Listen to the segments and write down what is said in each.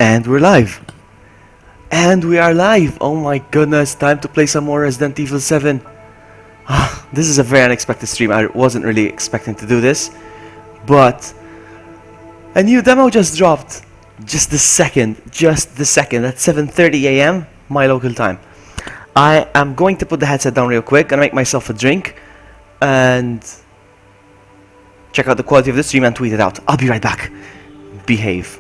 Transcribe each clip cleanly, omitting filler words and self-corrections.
And we're live. And we are live. Oh my goodness, time to play some more Resident Evil 7. This is a very unexpected stream. I wasn't really expecting to do this. But a new demo just dropped. Just the second. At 7:30 a.m. my local time. I am going to put the headset down real quick, gonna make myself a drink, and check out the quality of the stream and tweet it out. I'll be right back. Behave.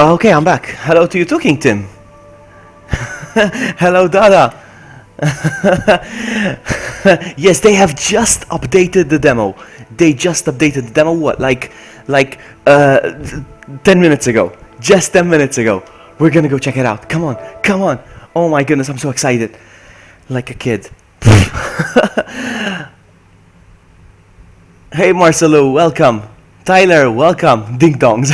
Okay, I'm back. Hello to you too, King Tim. Hello, Dada. Yes, they have just updated the demo. They just updated the demo. What, like, 10 minutes ago? Just 10 minutes ago. We're gonna go check it out. Come on, come on. Oh my goodness, I'm so excited. Like a kid. Hey, Marcelo, welcome. Tyler, welcome. Ding dongs.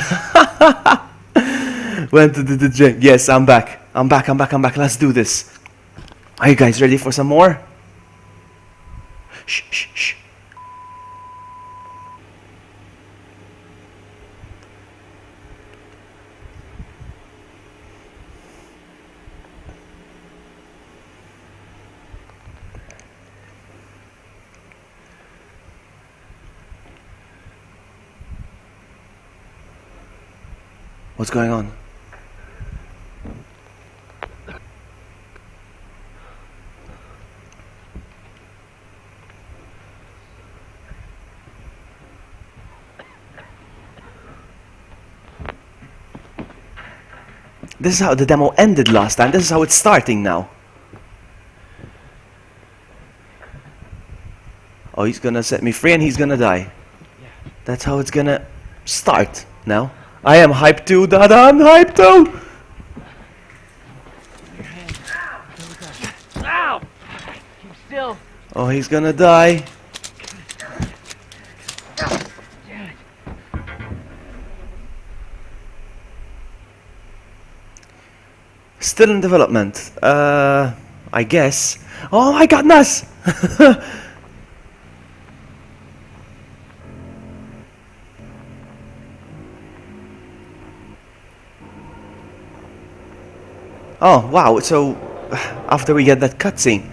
Went to the gym. Yes, I'm back. I'm back. Let's do this. Are you guys ready for some more? Shh, shh, shh. What's going on? This is how the demo ended last time. This is how it's starting now. Oh, he's gonna set me free and he's gonna die. That's how it's gonna start now. I am hyped too, Dada. I'm hyped too. Ow! Keep still. Oh, he's gonna die. Still in development. I guess. Oh my goodness! Oh wow! So after we get that cutscene,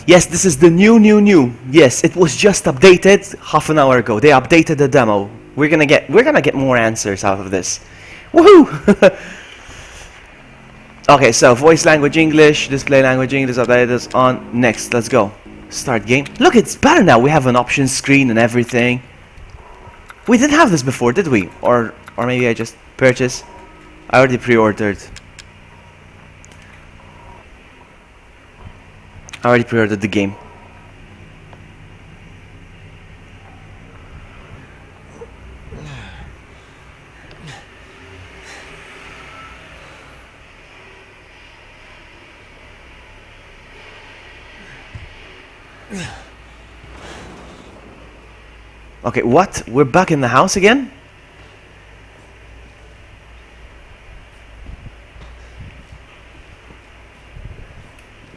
yes, this is the new. Yes, it was just updated half an hour ago. They updated the demo. We're gonna get more answers out of this. Woohoo! Okay, so voice language English, display language English, updated on. Next, let's go. Start game. Look, it's better now. We have an options screen and everything. We didn't have this before, did we? Or maybe I just purchased. I already pre-ordered. The game. Okay, what? We're back in the house again?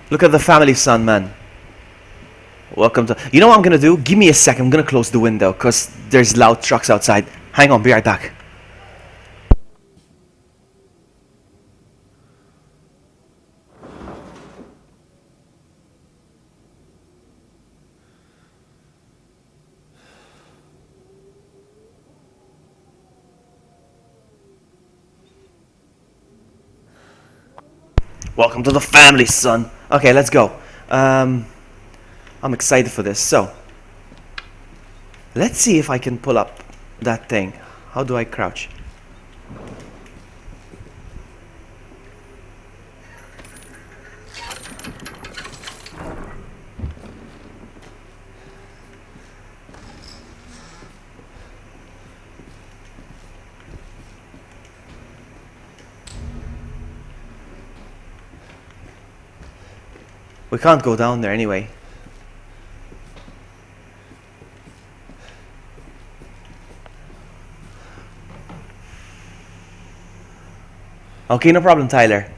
Look at the family, son, man. Welcome to... You know what I'm gonna do? Give me a sec. I'm gonna close the window, because there's loud trucks outside. Hang on, be right back. Welcome to the family, son. Okay, let's go. I'm excited for this. So, let's see if I can pull up that thing. How do I crouch? We can't go down there anyway. Okay, no problem, Tyler.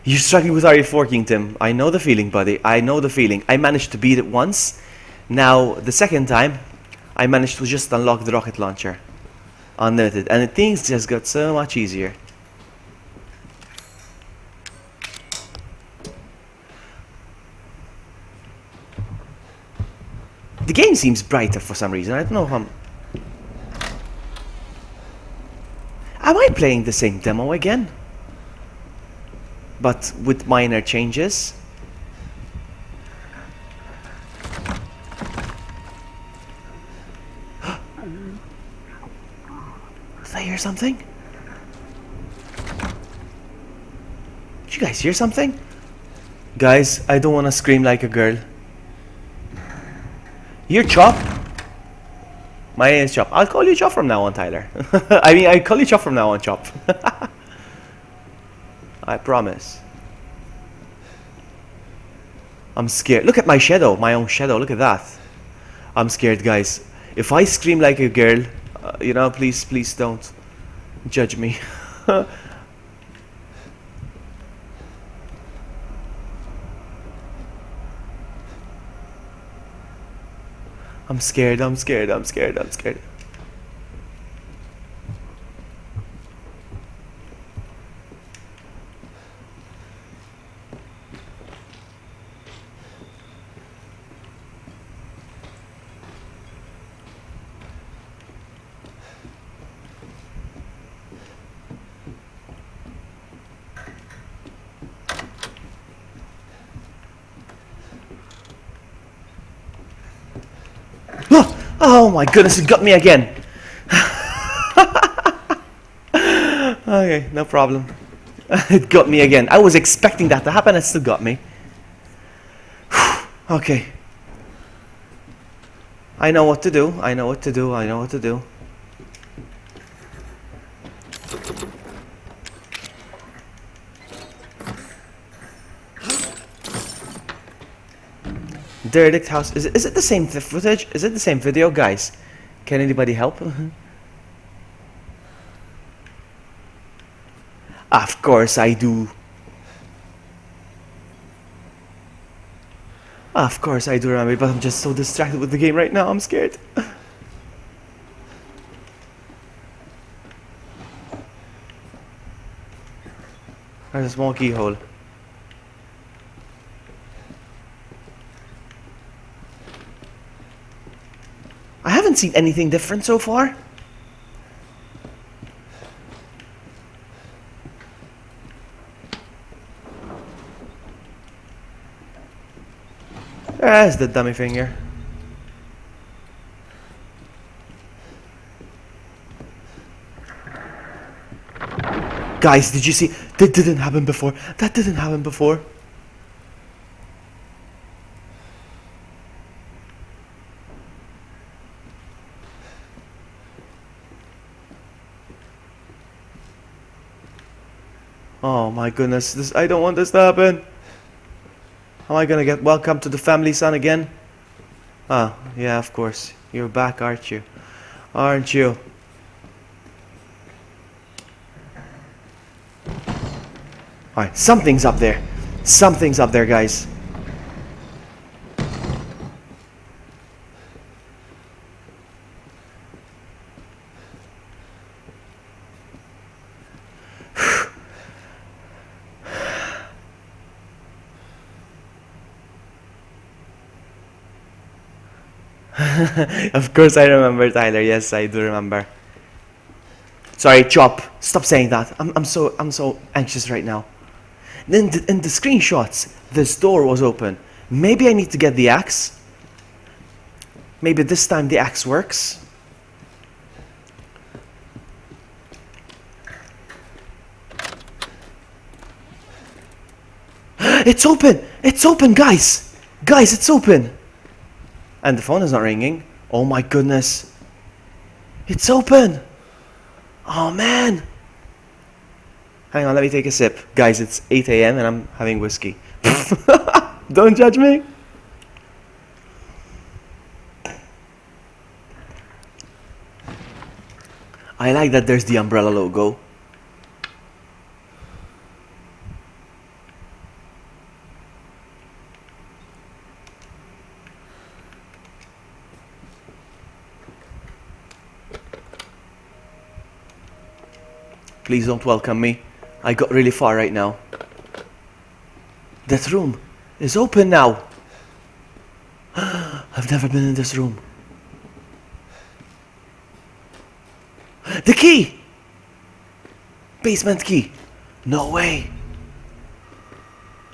You're struggling with RE4, Tim. I know the feeling, buddy. I know the feeling. I managed to beat it once. Now, the second time, I managed to just unlock the rocket launcher. Unlimited. And things just got so much easier. The game seems brighter for some reason. I don't know if I'm... Am I playing the same demo again? But with minor changes? Did I hear something? Did you guys hear something? Guys, I don't want to scream like a girl. You're Chop? My name is Chop. I'll call you Chop from now on, Tyler. I call you Chop from now on, Chop. I promise. I'm scared. Look at my shadow, my own shadow. Look at that. I'm scared, guys. If I scream like a girl, you know, please don't judge me. I'm scared. Oh my goodness, it got me again. Okay, no problem. It got me again. I was expecting that to happen, it still got me. Okay. I know what to do. Derelict house. Is it the same footage? Is it the same video, guys? Can anybody help? Of course I do. Of course I do remember, but I'm just so distracted with the game right now. I'm scared. There's a small keyhole. I haven't seen anything different so far. There's the dummy finger. Guys, did you see? That didn't happen before. Oh my goodness, I don't want this to happen. Am I gonna get welcome to the family, son, again? Oh, yeah, of course. You're back, aren't you? Aren't you? Alright, something's up there. Something's up there, guys. Of course I remember, Tyler. Yes, I do remember. Sorry, Chop. Stop saying that. I'm so anxious right now. Then in the screenshots, this door was open. Maybe I need to get the axe. Maybe this time the axe works. It's open! It's open, guys! Guys, it's open! And the phone is not ringing. Oh my goodness. It's open! Oh man! Hang on, let me take a sip. Guys, it's 8 a.m. and I'm having whiskey. Don't judge me. I like that there's the umbrella logo. Please don't welcome me. I got really far right now. That room is open now. I've never been in this room. The key! Basement key. No way.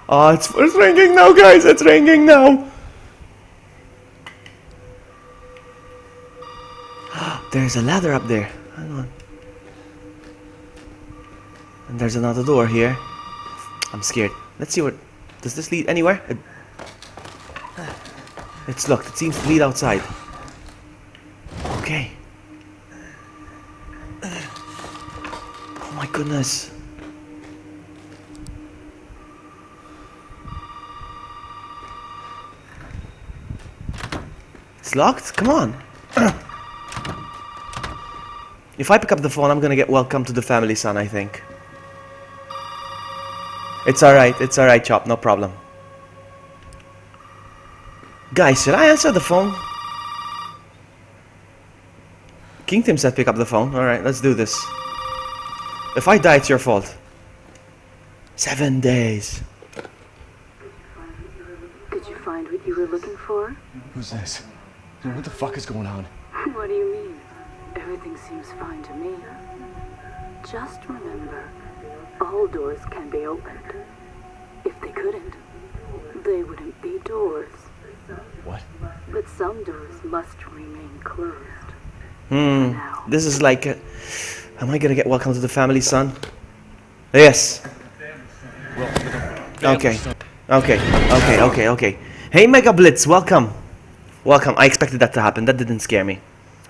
Oh, it's ringing now, guys. It's ringing now. There's a ladder up there. Hang on. And there's another door here. I'm scared. Let's see what... Does this lead anywhere? It's locked. It seems to lead outside. Okay. Oh my goodness. It's locked? Come on. If I pick up the phone, I'm gonna get welcome to the family, son, I think. It's alright, Chop, no problem. Guys, should I answer the phone? King Tim said pick up the phone. Alright, let's do this. If I die, it's your fault. 7 days. Did you find what you were looking for? Who's this? What the fuck is going on? What do you mean? Everything seems fine to me. Just remember, all doors can be opened. If they couldn't, they wouldn't be doors. What? But some doors must remain closed. This is like... am I gonna get welcome to the family, son? Yes. Okay. Okay. Hey, Mega Blitz, welcome. Welcome. I expected that to happen. That didn't scare me.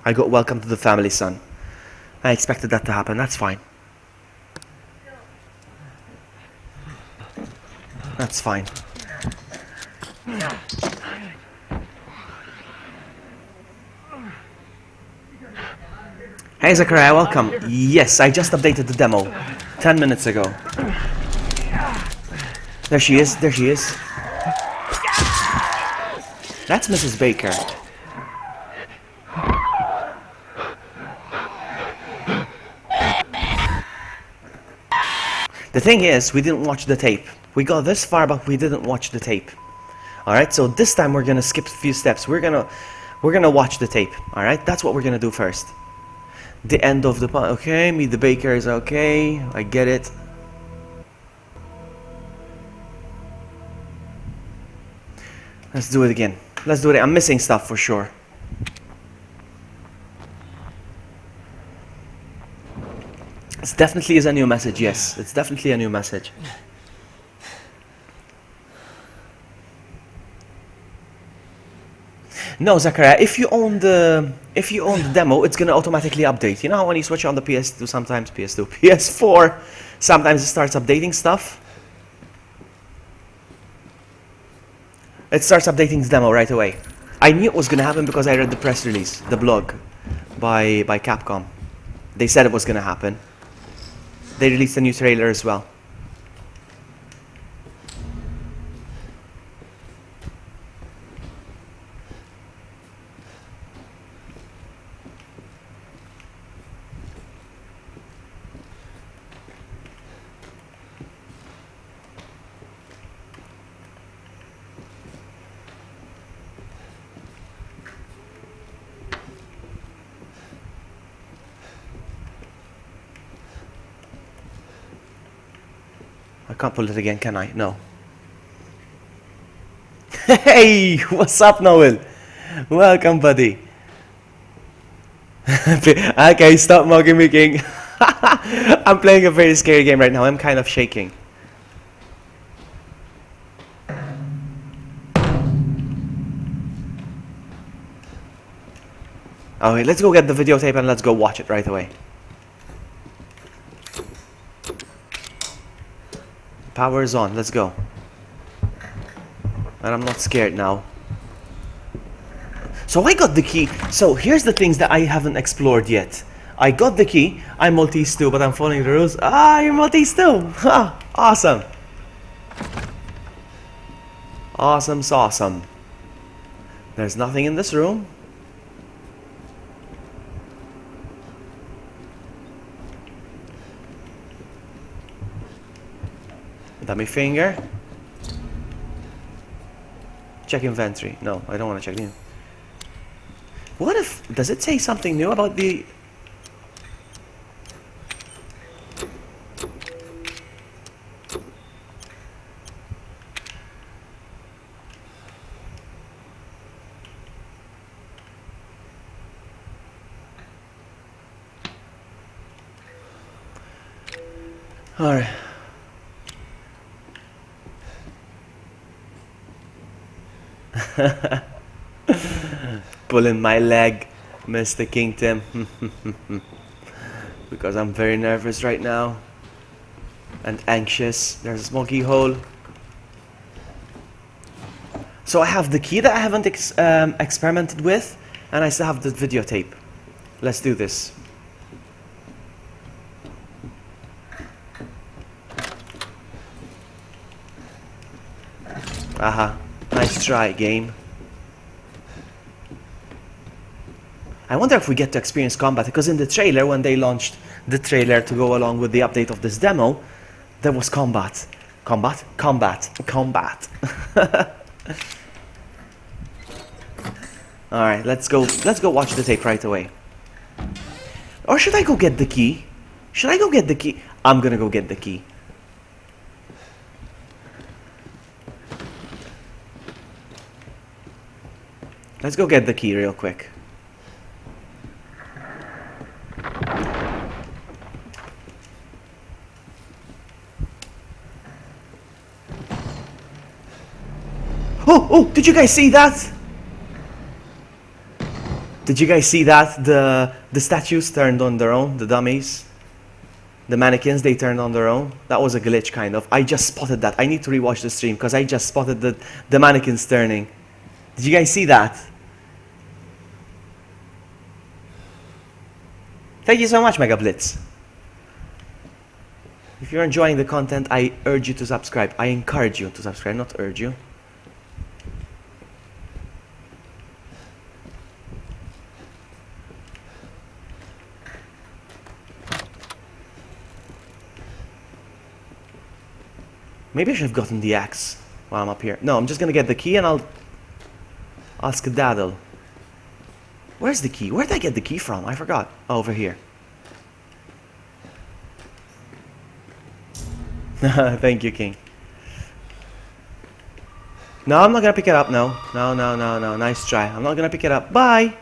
I got welcome to the family, son. I expected that to happen. That's fine. That's fine. Hey, Zachariah, welcome. Yes, I just updated the demo 10 minutes ago. There she is. That's Mrs. Baker. The thing is, we didn't watch the tape. We got this far, but we didn't watch the tape. Alright, so this time we're gonna skip a few steps. We're gonna watch the tape. Alright, that's what we're gonna do first. The end of the... Okay, meet the baker is okay. I get it. Let's do it again. Let's do it. I'm missing stuff for sure. It definitely is a new message, yes. It's definitely a new message. No, Zachariah, if you own the demo, it's gonna automatically update. You know how when you switch on the PS2, sometimes PS4, sometimes it starts updating stuff? It starts updating the demo right away. I knew it was gonna happen because I read the press release, the blog by Capcom. They said it was gonna happen. They released a new trailer as well. I can't pull it again, can I? No. Hey, what's up, Noel? Welcome, buddy. Okay, stop mugging me, King. I'm playing a very scary game right now. I'm kind of shaking. Okay, let's go get the videotape and let's go watch it right away. Power is on, let's go. And I'm not scared now. So I got the key. So here's the things that I haven't explored yet. I got the key. I'm Maltese too, but I'm following the rules. Ah, you're Maltese too. Ha, awesome. Awesome, awesome. There's nothing in this room. Dummy finger. Check inventory. No, I don't want to check in. What if... Does it say something new about the... Alright. Pulling my leg, Mr. King Tim. Because I'm very nervous right now. And anxious. There's a smoky hole. So I have the key that I haven't experimented with. And I still have the videotape. Let's do this. Aha. Nice try, game. I wonder if we get to experience combat, because in the trailer, when they launched the trailer to go along with the update of this demo, there was combat. Combat? Combat. Combat. Alright, let's go watch the tape right away. Or should I go get the key? Should I go get the key? I'm gonna go get the key. Let's go get the key real quick. Oh, did you guys see that? Did you guys see that? The statues turned on their own, the dummies. The mannequins, they turned on their own. That was a glitch, kind of. I just spotted that. I need to rewatch the stream, because I just spotted the mannequins turning. Did you guys see that? Thank you so much, Mega Blitz. If you're enjoying the content, I urge you to subscribe. I encourage you to subscribe, not urge you. Maybe I should have gotten the axe while I'm up here. No, I'm just gonna get the key and I'll skedaddle. Where's the key? Where did I get the key from? I forgot. Oh, over here. Thank you, King. No, I'm not gonna pick it up. No. No. Nice try. I'm not gonna pick it up. Bye.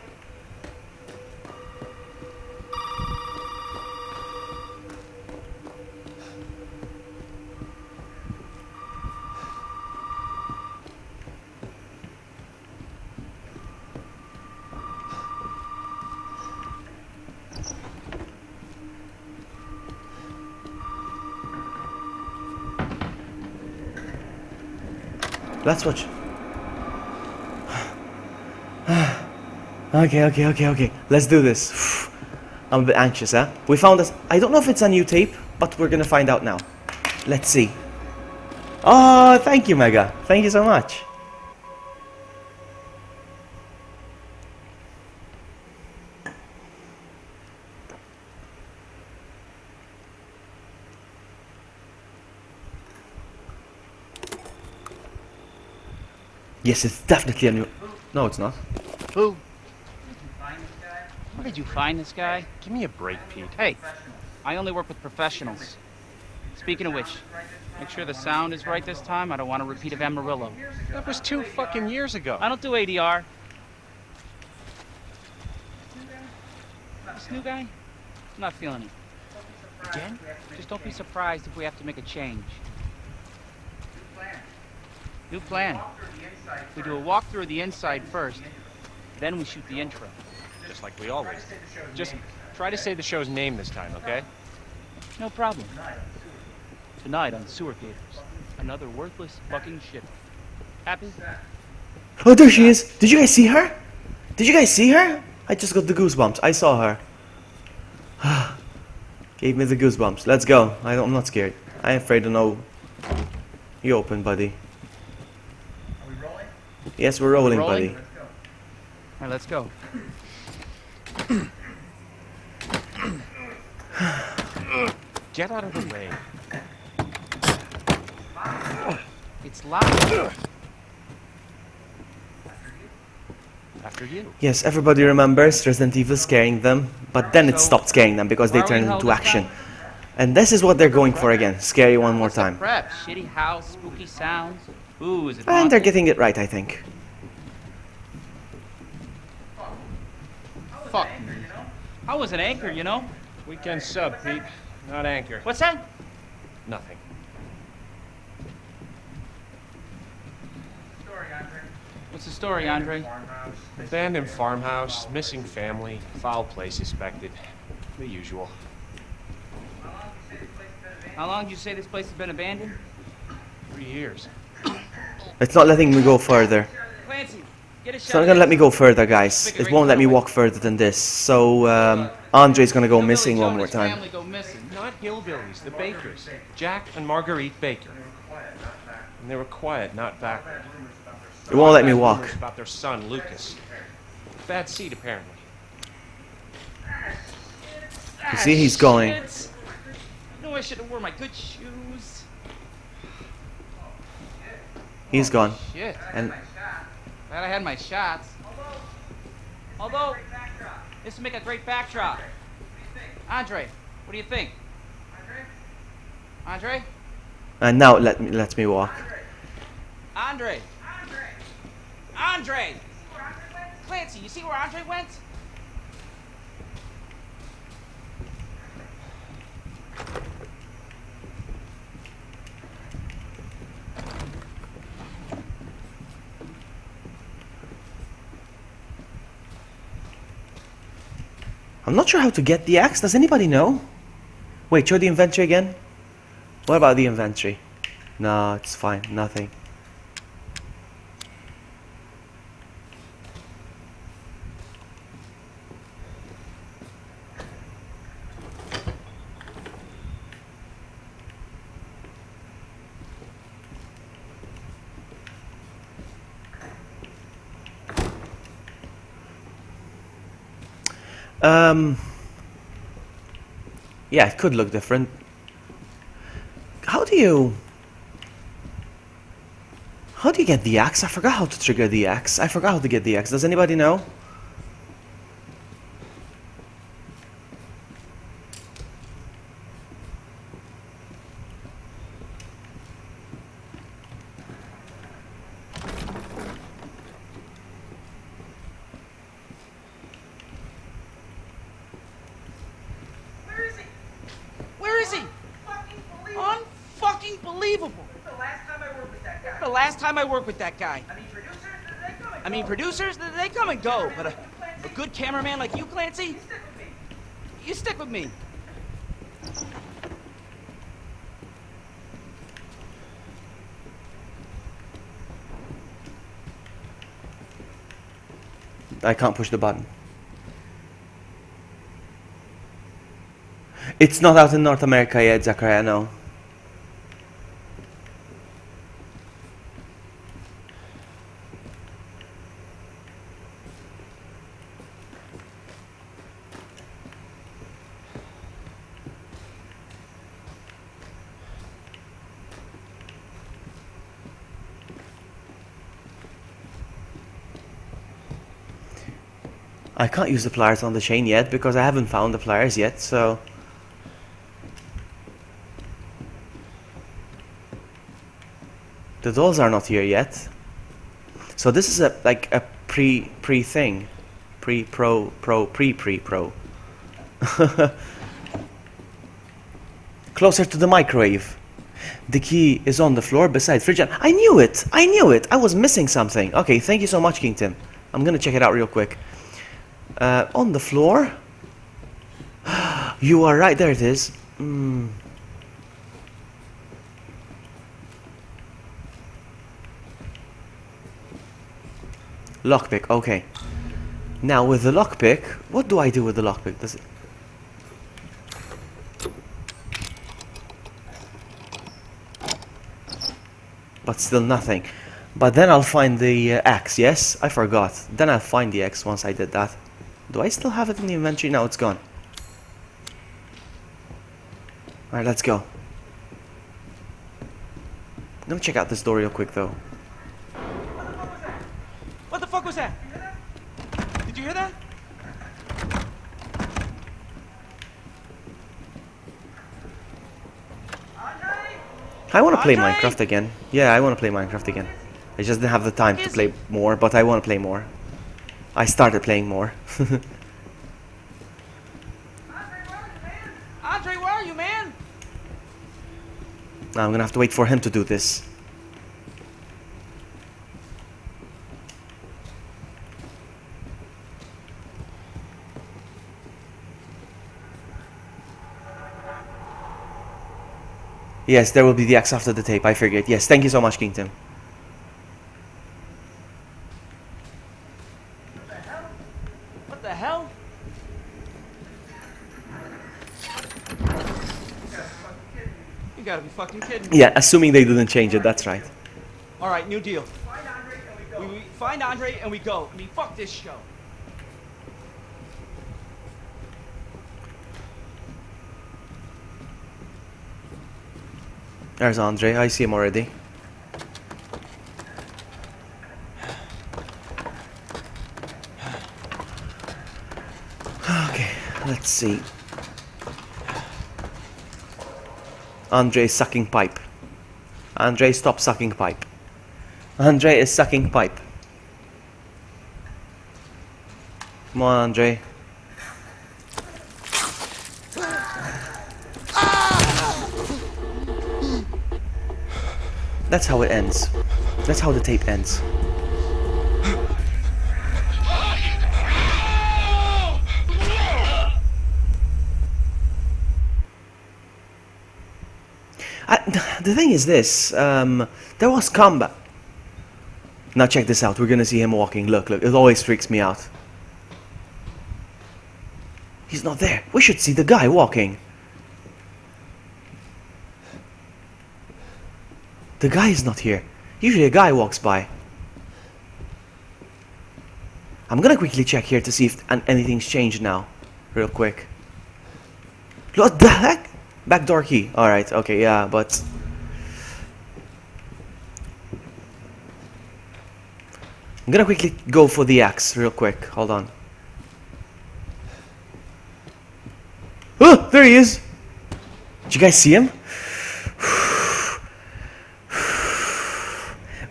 Let's watch. Okay. Let's do this. I'm a bit anxious, huh? We found this. I don't know if it's a new tape, but we're gonna find out now. Let's see. Oh, thank you, Mega. Thank you so much. Yes, it's definitely a new... No, it's not. Who? Where did you find this guy? Give me a break, Pete. Hey, I only work with professionals. Speaking of which, make sure the sound is right this time. I don't want a repeat of Amarillo. That was 2 fucking years ago. I don't do ADR. This new guy? I'm not feeling it. Again? Just don't be surprised if we have to make a change. New plan. We do a walkthrough of the inside first, then we shoot the intro. Just like we always do. Just try to say the show's name this time, okay? No problem. Tonight on Sewer Gators, another worthless fucking ship. Happy? Oh, there she is! Did you guys see her? Did you guys see her? I just got the goosebumps. I saw her. Gave me the goosebumps. Let's go. I'm not scared. I ain't afraid of no... You open, buddy. Are we rolling? Yes, we're rolling, Rolling? buddy. Let's go. All right, let's go. Get out of the way. It's loud. After you. Yes, everybody remembers Resident Evil scaring them, but then it stopped scaring them because they Where are we turned held into this action. time? And this is what they're going for again. Scary one more time. Prep, shitty house, spooky sounds. Ooh, is it And they're haunted? getting it right, I think. Fuck me. I was an anchor, you know? Weekend sub, Pete. Not anchor. What's that? Nothing. What's the story, Andre? Abandoned farmhouse, missing family, foul play suspected. The usual. How long did you say this place has been abandoned? 3 years. It's not letting me go further. Clancy, get a shot. It's not gonna let me go further, guys. It won't let me walk further than this. So, Andre's gonna go missing one more time. Family go missing. Not hillbillies, the Bakers. Jack and Marguerite Baker. And they were quiet, not backward. It won't let me Bad walk. rumors about their son, Lucas. Bad seed, apparently. You see, he's going. Shit. No, I should have worn my good shoes. He's gone. Shit. And Glad I had my shots. Although, this would make a great backdrop. Andre, what do you think? Andre? and now it lets me walk. Andre! Andre! Clancy, you see where Andre went? I'm not sure how to get the axe. Does anybody know? Wait, show the inventory again. What about the inventory? No, it's fine. Nothing. Yeah, it could look different. How do you get the axe? I forgot how to trigger the axe. I forgot how to get the axe. Does anybody know? Where is he? Where is he? Unfucking believable. The last time I worked with that guy. The last time I worked with that guy. I mean, producers, They come and go, but a good cameraman like you, Clancy, stick with me. you stick with me. I can't push the button. It's not out in North America yet, Zachariah, no. I can't use the pliers on the chain yet because I haven't found the pliers yet, so... The dolls are not here yet. So this is a like a pre thing. Pre. Closer to the microwave. The key is on the floor beside fridge. I knew it! I knew it! I was missing something. Okay, thank you so much, King Tim. I'm gonna check it out real quick. On the floor. You are right, there it is. Lockpick, okay. Now with the lockpick, what do I do with the lockpick? Does it... But still nothing. But then I'll find the axe, yes? I forgot. Then I'll find the axe once I did that. Do I still have it in the inventory? No, it's gone. Alright, let's go. I'm gonna check out this door real quick though. What the fuck was that? Did you hear that? I want to play Andre? Minecraft again. Yeah, I want to play Minecraft again. I just didn't have the time to play more, but I want to play more. I started playing more. Andre, where are you, man? Now I'm gonna have to wait for him to do this. Yes, there will be the axe after the tape, I figured. Yes, thank you so much, King Tim. What the hell? You gotta be fucking kidding me. Yeah, assuming they didn't change it, that's right. Alright, new deal. We find Andre and we go. I mean, fuck this show. There's Andre, I see him already. Okay, let's see. Andre is sucking pipe. Andre, stop sucking pipe. Andre is sucking pipe. Come on, Andre. That's how it ends. That's how the tape ends. The thing is this, there was combat. Now check this out, we're gonna see him walking. Look, it always freaks me out. He's not there. We should see the guy walking. The guy is not here. Usually a guy walks by. I'm gonna quickly check here to see if anything's changed now. Real quick. What the heck? Backdoor key. Alright, okay, yeah, but... I'm gonna quickly go for the axe real quick. Hold on. Oh, there he is! Did you guys see him?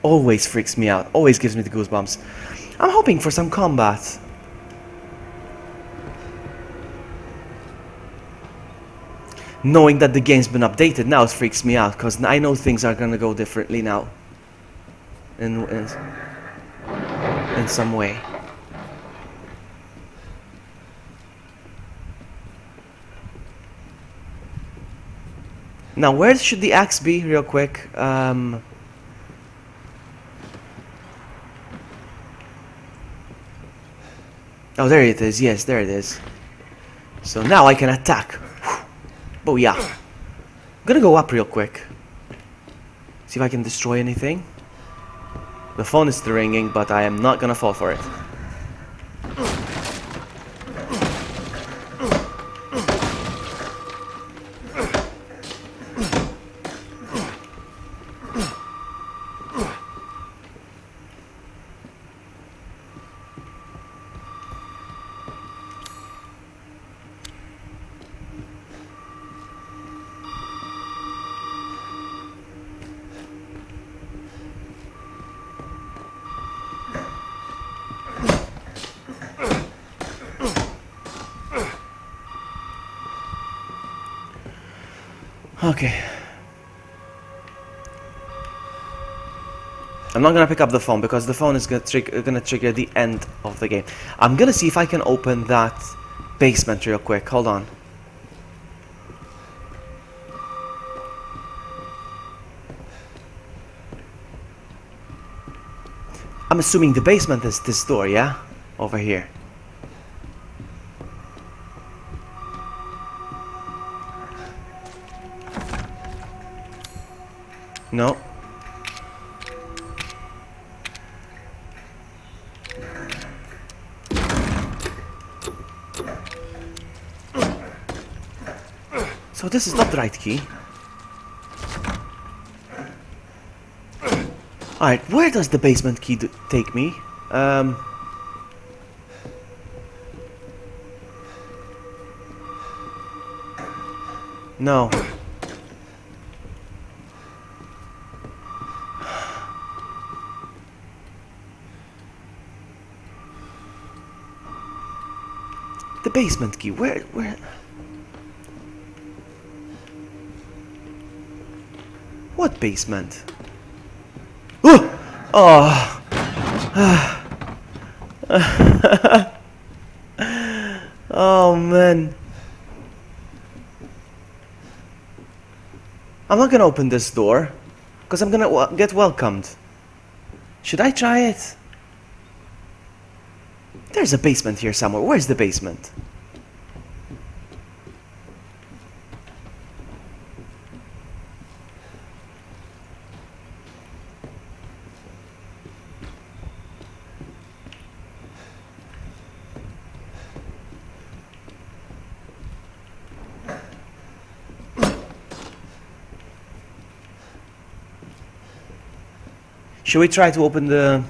Always freaks me out. Always gives me the goosebumps. I'm hoping for some combat. Knowing that the game's been updated now freaks me out, because I know things are gonna go differently now. In some way. Now, where should the axe be, real quick? Oh, there it is. Yes, there it is. So now I can attack. Booyah. I'm gonna go up real quick. See if I can destroy anything. The phone is still ringing, but I am not gonna fall for it. Okay. I'm not gonna pick up the phone because the phone is gonna trigger the end of the game. I'm gonna see if I can open that basement real quick. Hold on. I'm assuming the basement is this door, yeah? Over here. No. So this is not the right key. Alright, where does the basement key take me? No. The basement key, where? What basement? Oh! Oh man. I'm not gonna open this door because I'm gonna get welcomed. Should I try it? There's a basement here somewhere. Where's the basement? Should we try to open the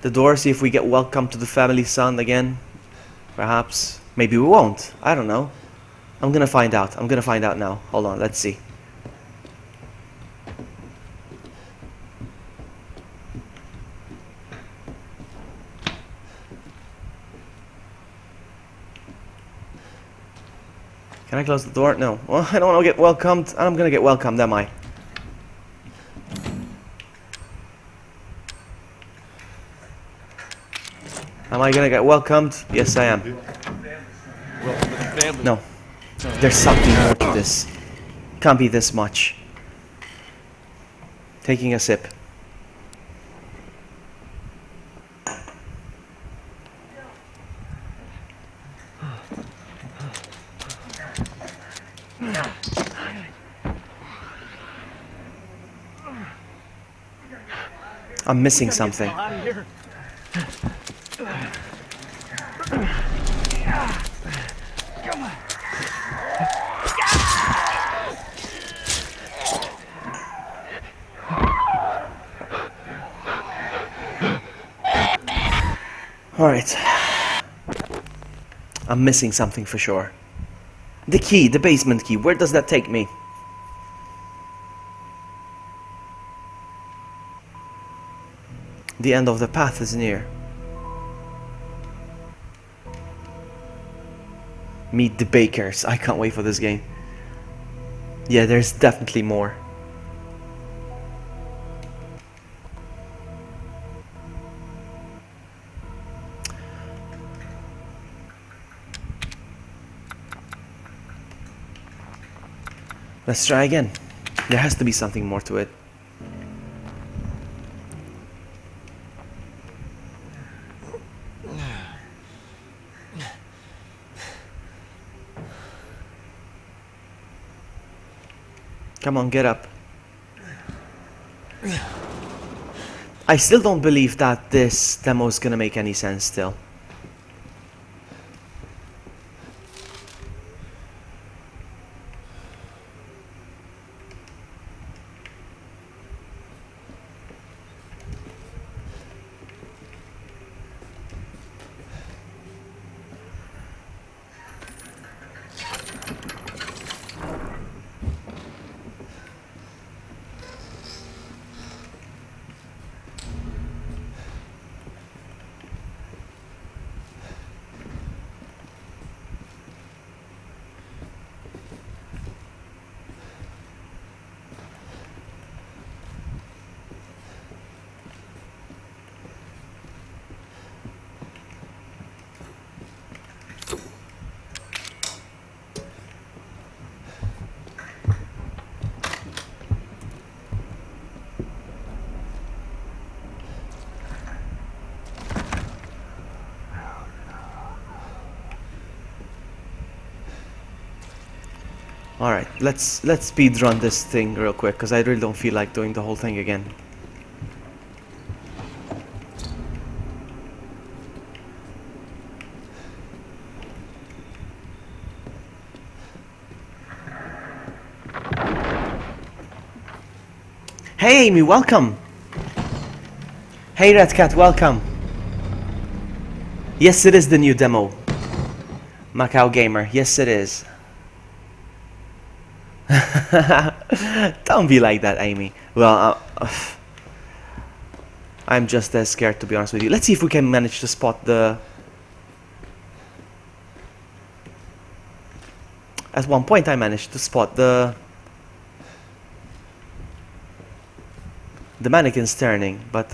door, see if we get welcome to the family son again? Perhaps. Maybe we won't. I don't know. I'm gonna find out. I'm gonna find out now. Hold on, let's see. Can I close the door? No. Well, I don't want to get welcomed. I'm gonna get welcomed, am I? Am I gonna get welcomed? Yes, I am. No. There's something more to this. Can't be this much. Taking a sip. I'm missing something. Alright. I'm missing something for sure. The key, the basement key, where does that take me? The end of the path is near. Meet the Bakers. I can't wait for this game. Yeah, there's definitely more. Let's try again. There has to be something more to it. Come on, get up. I still don't believe that this demo is gonna make any sense still. Alright, let's speed run this thing real quick, because I really don't feel like doing the whole thing again. Hey Amy, welcome! Hey Red Cat, welcome! Yes, it is the new demo. Macau Gamer, yes it is. Don't be like that, Amy. Well, I'm just as scared, to be honest with you. Let's see if we can manage to spot the... At one point I managed to spot the mannequins turning, but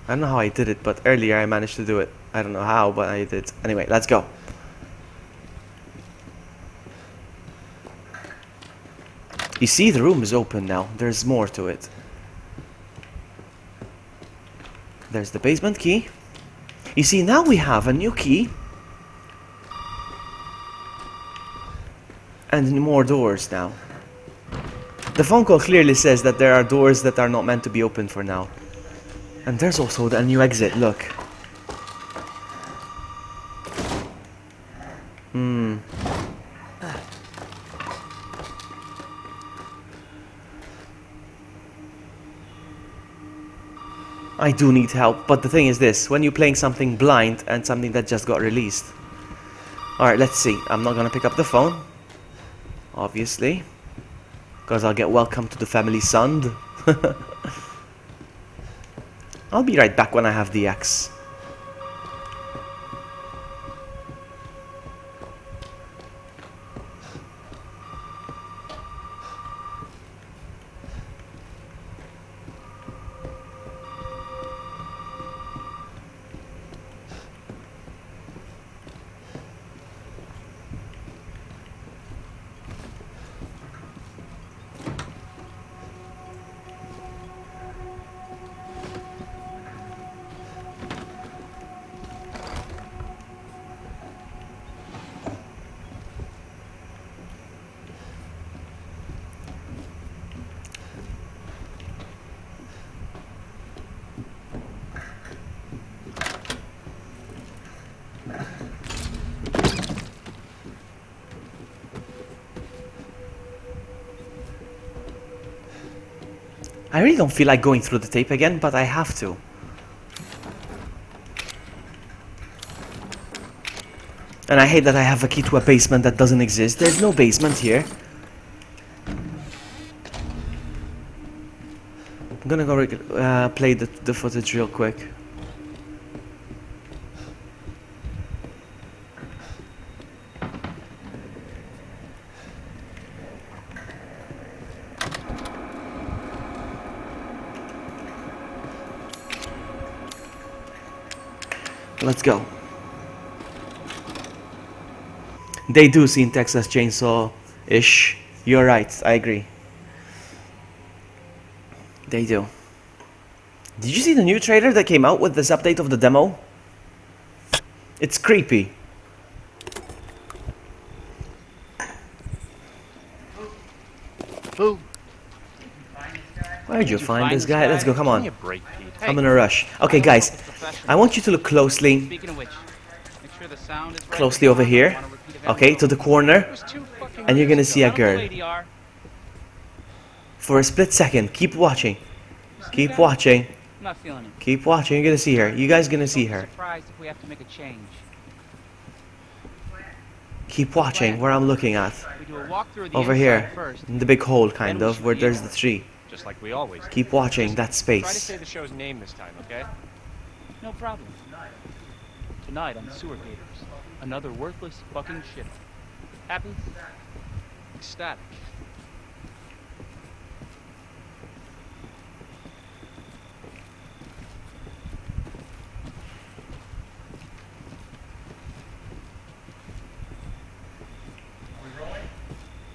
I don't know how I did it, but earlier I managed to do it. I don't know how, but I did. Anyway, let's go. You see, the room is open now. There's more to it. There's the basement key. You see, now we have a new key. And more doors now. The phone call clearly says that there are doors that are not meant to be opened for now. And there's also a new exit, look. I do need help, but the thing is this, when you're playing something blind and something that just got released. Alright, let's see. I'm not gonna pick up the phone. Obviously. Because I'll get welcome to the family Sund. I'll be right back when I have the axe. I really don't feel like going through the tape again, but I have to. And I hate that I have a key to a basement that doesn't exist. There's no basement here. I'm gonna go play the footage real quick. Let's go. They do seem Texas Chainsaw-ish. You're right, I agree. They do. Did you see the new trailer that came out with this update of the demo? It's creepy. Boo. Where'd you find this guy? Let's go, come Give me on. a break, Pete. I'm in a rush. Okay, guys, I want you to look closely, Speaking of which, make sure the sound is right. closely over here. Okay, to the corner. And you're gonna see a girl. For a split second, keep watching. Keep watching. I'm not feeling it. Keep watching, you're gonna see her. You guys gonna see her. Surprised if we have to make a change. Keep watching where I'm looking at. We do a walkthrough of the Over inside here. first. In the big hole, kind Then we of, shoot where the there's the inside. tree. Just like we always do. Keep watching that Try to space. say the show's name this time, okay? No problem. Tonight on Sewer Gators, another worthless fucking shit. Happy? Ecstatic.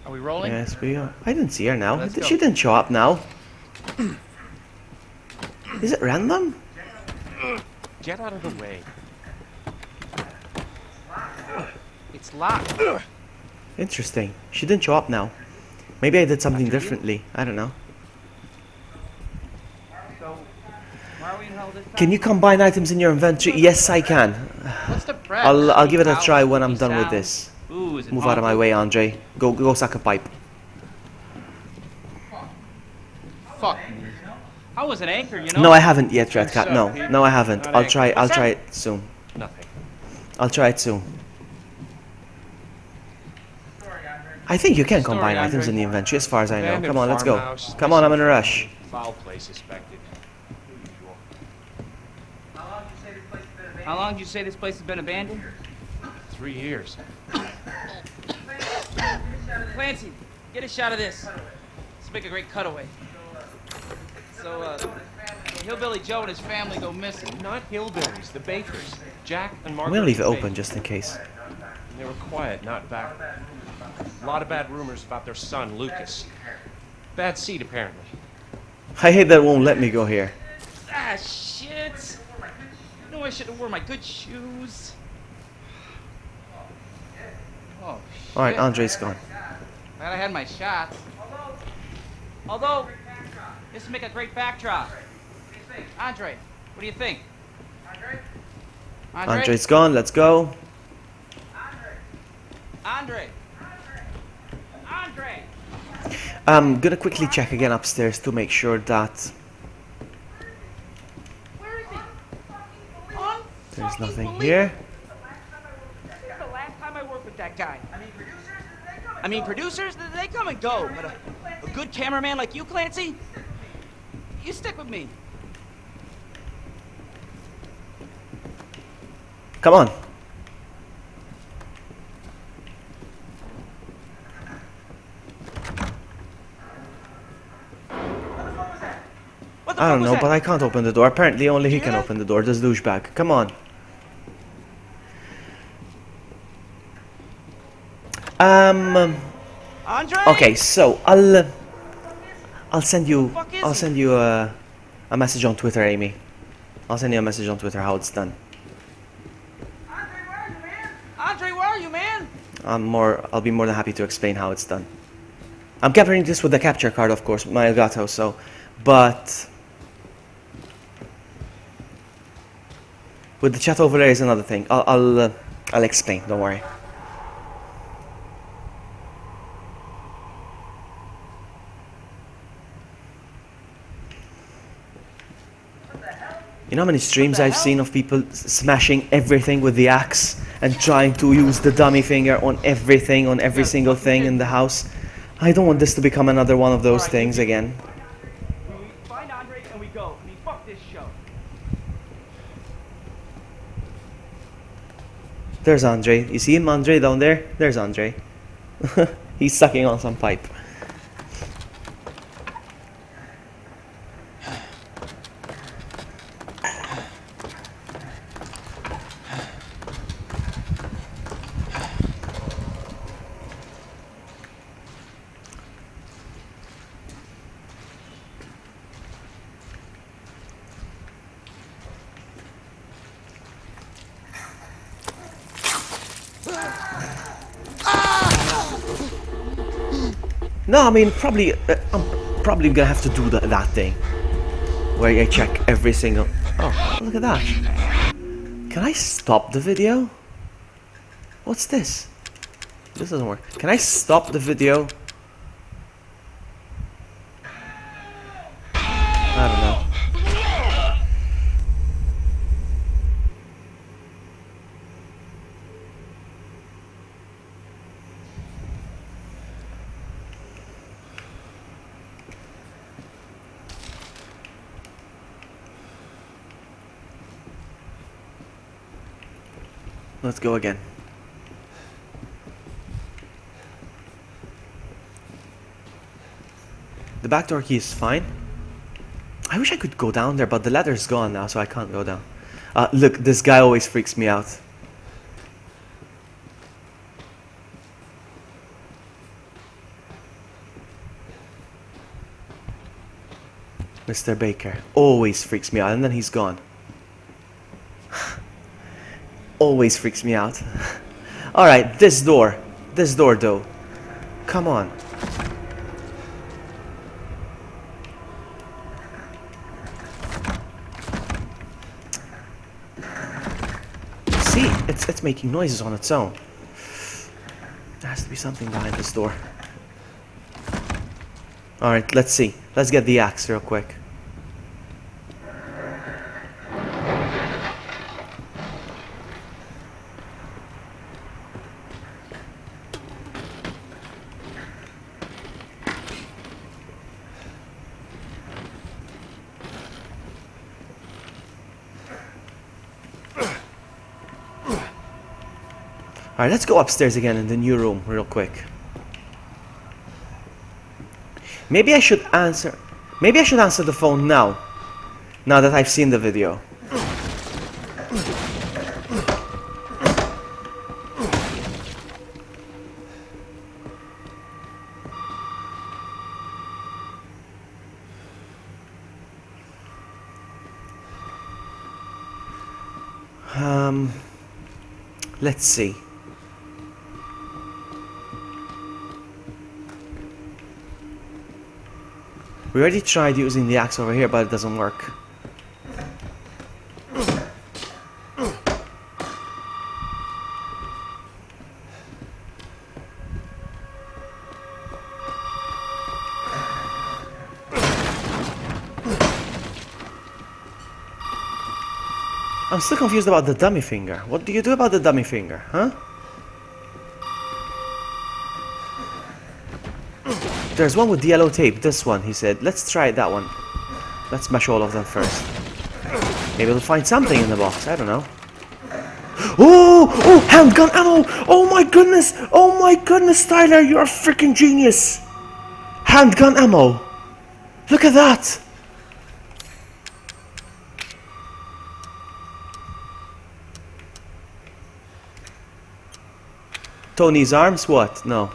Are we rolling? Yes, we are. I didn't see her now. Let's go. She didn't show up now. Is it random? Get out of the way. If It's locked. Interesting. She didn't show up now. Maybe I did something After you? differently. I don't know. So, why are we in hell this time? Can you combine items in your inventory? Yes, I can. What's the prep? I'll give it a House, try when I'm spooky done with sound. this. Ooh, is it Move out of my haunted? way, Andre. Go suck a pipe. Fuck me. I was an anchor, you know? No, I haven't yet, Redcat. So, No, Pete, no, I haven't. not I'll angry. try. I'll What's try that? it soon. Nothing. I'll try it soon. I think you can Story, combine items Andre. in the inventory, as far as I know. Abandoned Come on, let's go. farmhouse, Come on, I'm in a rush. Foul play suspected. Usual. How long did you say this place has been abandoned? 3 years. Clancy, get a shot of this. Let's make a great cutaway. So, Hillbilly Joe and his family go missing. Not hillbillies, the Bakers. Jack and I'm Margaret. gonna leave it Baker. open just in case. And they were quiet, not backward. A lot of bad rumors about their son, Lucas. Bad seed, apparently. I hate that it won't let me go here. Ah, shit. You know I should have worn my good shoes. Oh, shit. Alright, Andre's gone. Glad I had my shots. Although, this would make a great backdrop. Andre, what do you think? Andre? Andre's gone, let's go. Andre! Andre! I'm gonna quickly check again upstairs to make sure that Where is he? there's nothing Unfucking here. This is the last time I worked with that guy. I mean, producers, they come and go, but a good cameraman like you, Clancy, you stick with me. Come on. What the I fuck don't was know, that? but I can't open the door. Apparently only he can Yeah? open the door, this douchebag. Come on. Andre? Okay, so I'll send you fuck is I'll he? send you a message on Twitter, Amy. I'll send you a message on Twitter how it's done. Andre, where are you, man? I'll be more than happy to explain how it's done. I'm capturing this with the capture card, of course, my Elgato, so but with the chat overlay is another thing. I'll explain, don't worry. You know how many streams I've seen of people smashing everything with the axe and trying to use the dummy finger on everything, on every single thing in the house? I don't want this to become another one of those things again. We find Andre and we go. I mean, fuck this show. There's Andre. You see him, Andre, down there? There's Andre. He's sucking on some pipe. No, I mean, probably, I'm probably gonna have to do that thing. Where I check every single... Oh, look at that. Can I stop the video? What's this? This doesn't work. Can I stop the video? I don't know. Let's go again. The back door key is fine. I wish I could go down there, but the ladder's gone now, so I can't go down. Look, this guy always freaks me out. Mr. Baker always freaks me out, and then he's gone. Always freaks me out. Alright, this door. This door, though. Come on. See, it's making noises on its own. There has to be something behind this door. Alright, let's see. Let's get the axe real quick. Alright, let's go upstairs again in the new room real quick. Maybe I should answer the phone now that I've seen the video. Let's see. We already tried using the axe over here, but it doesn't work. I'm still confused about the dummy finger. What do you do about the dummy finger, huh? There's one with the yellow tape, this one, he said. Let's try that one. Let's smash all of them first. Maybe we'll find something in the box, I don't know. Oh! Oh! Handgun ammo! Oh my goodness! Oh my goodness, Tyler, you're a freaking genius! Handgun ammo! Look at that! Tony's arms? What? No.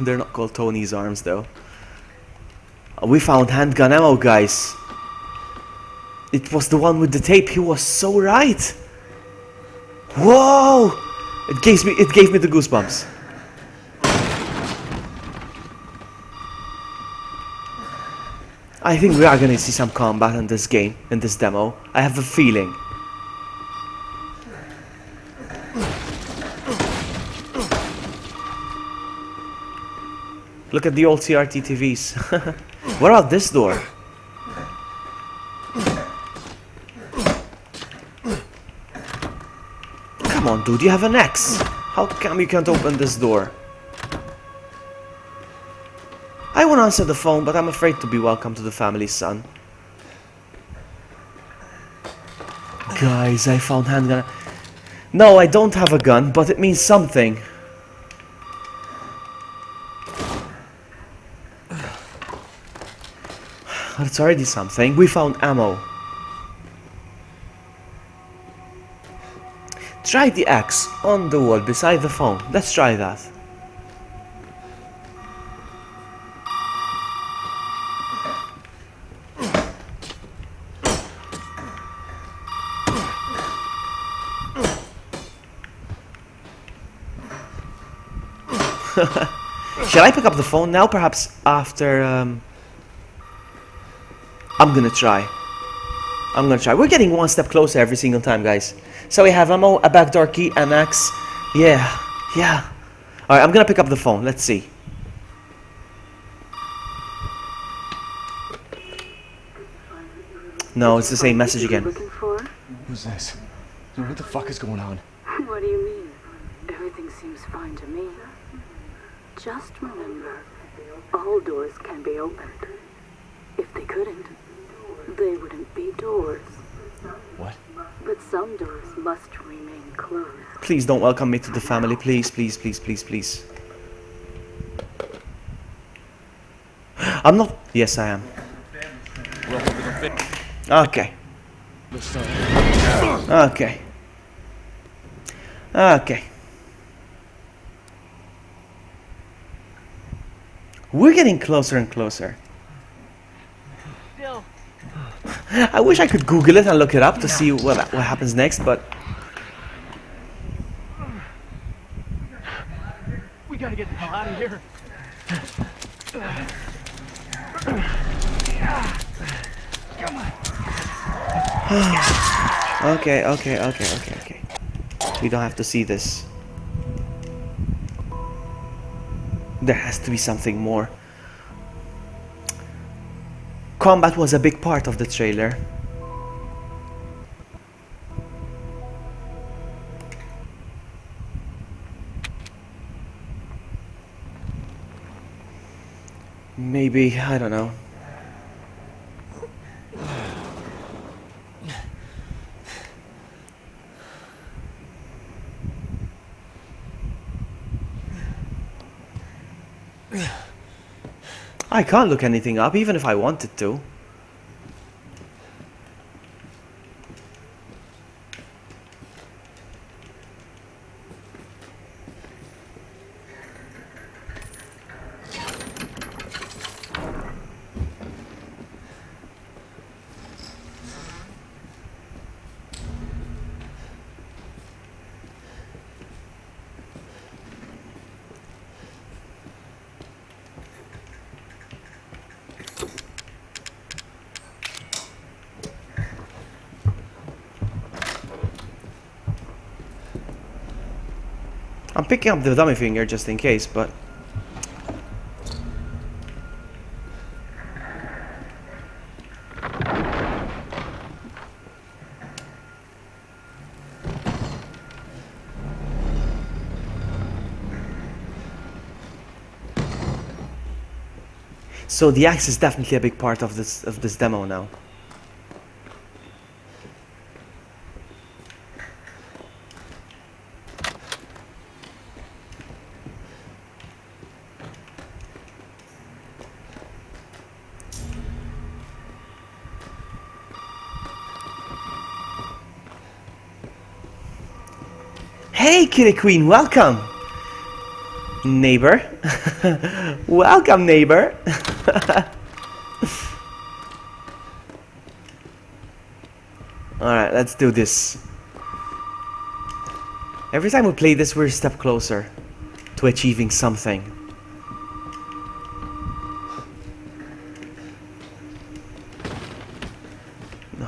They're not called Tony's arms though. We found handgun ammo, guys. It was the one with the tape. He was so right. Whoa! It gave me the goosebumps. I think we are gonna see some combat in this game, in this demo. I have a feeling. Look at the old CRT TVs. What about this door? Come on, dude, you have an axe. How come you can't open this door? I want to answer the phone, but I'm afraid to be welcome to the family, son. Guys, I found handgun. No, I don't have a gun, but it means something. It's already something. We found ammo. Try the axe on the wall beside the phone. Let's try that. Shall I pick up the phone now? Perhaps after... I'm gonna try. We're getting one step closer every single time, guys. So we have ammo, a backdoor key, an axe. Yeah. Alright, I'm gonna pick up the phone. Let's see. No, it's the same message again. Looking for? Who's this? What the fuck is going on? What do you mean? Everything seems fine to me. Just remember, all doors can be opened. If they couldn't, they wouldn't be doors. What? But some doors must remain closed. Please don't welcome me to the family. Please. I'm not... Yes, I am. Okay. We're getting closer and closer. I wish I could Google it and look it up to see what happens next, but... gotta get the hell out of here. Okay. We don't have to see this. There has to be something more. Combat was a big part of the trailer. Maybe, I don't know. I can't look anything up, even if I wanted to. I'm picking up the dummy finger just in case, but... So the axe is definitely a big part of this demo now. Hey, Kitty Queen, welcome! Neighbor. Welcome, neighbor. Alright, let's do this. Every time we play this, we're a step closer to achieving something. No.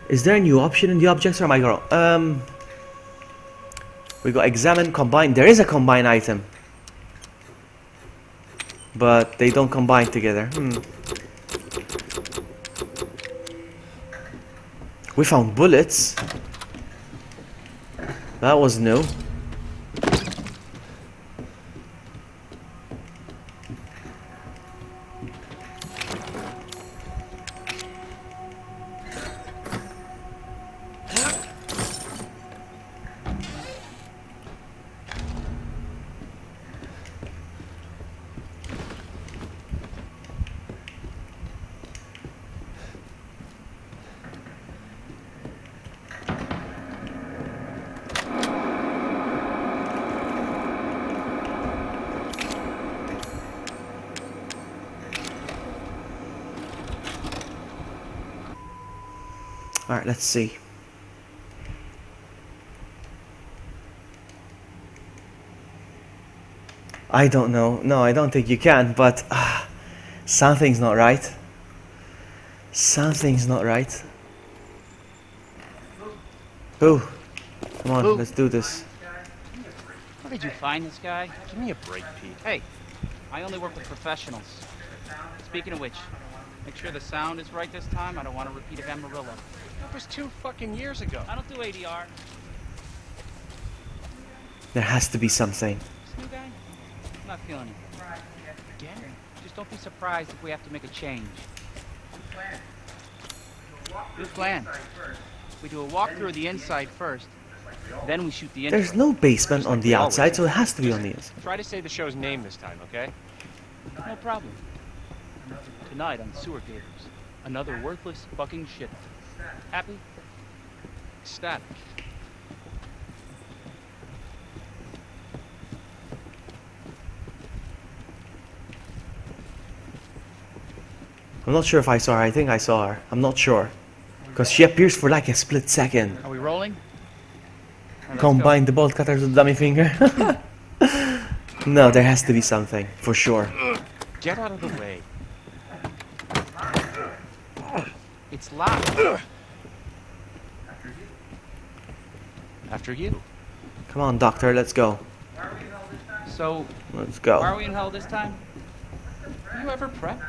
Is there a new option in the objects, or am I wrong? We got examine, combine. There is a combine item, but they don't combine together. We found bullets. That was new. Alright, let's see. I don't know. No, I don't think you can, but something's not right. Something's not right. Oh, come on, let's do this. Where did you find this guy? Give me a break, Pete. Hey, I only work with professionals. Speaking of which, make sure the sound is right this time. I don't want a repeat of Amarillo. That was 2 fucking years ago. I don't do ADR. There has to be something. This new guy? I'm not feeling it. Again? Just don't be surprised if we have to make a change. New plan. We do a walkthrough of the inside first, then we shoot the inside. There's no basement on the outside, so it has to be on the inside. Try to say the show's name this time, okay? No problem. Tonight on Sewer Gators, another worthless fucking shit. Happy? Ecstatic. I'm not sure if I saw her. I think I saw her. I'm not sure. Because she appears for like a split second. Are we rolling? Combine the bolt cutters with dummy finger. No, there has to be something. For sure. Get out of the way. It's locked. After you. Come on, doctor. Let's go. So, Let's why are go. we in hell this time? You ever prep?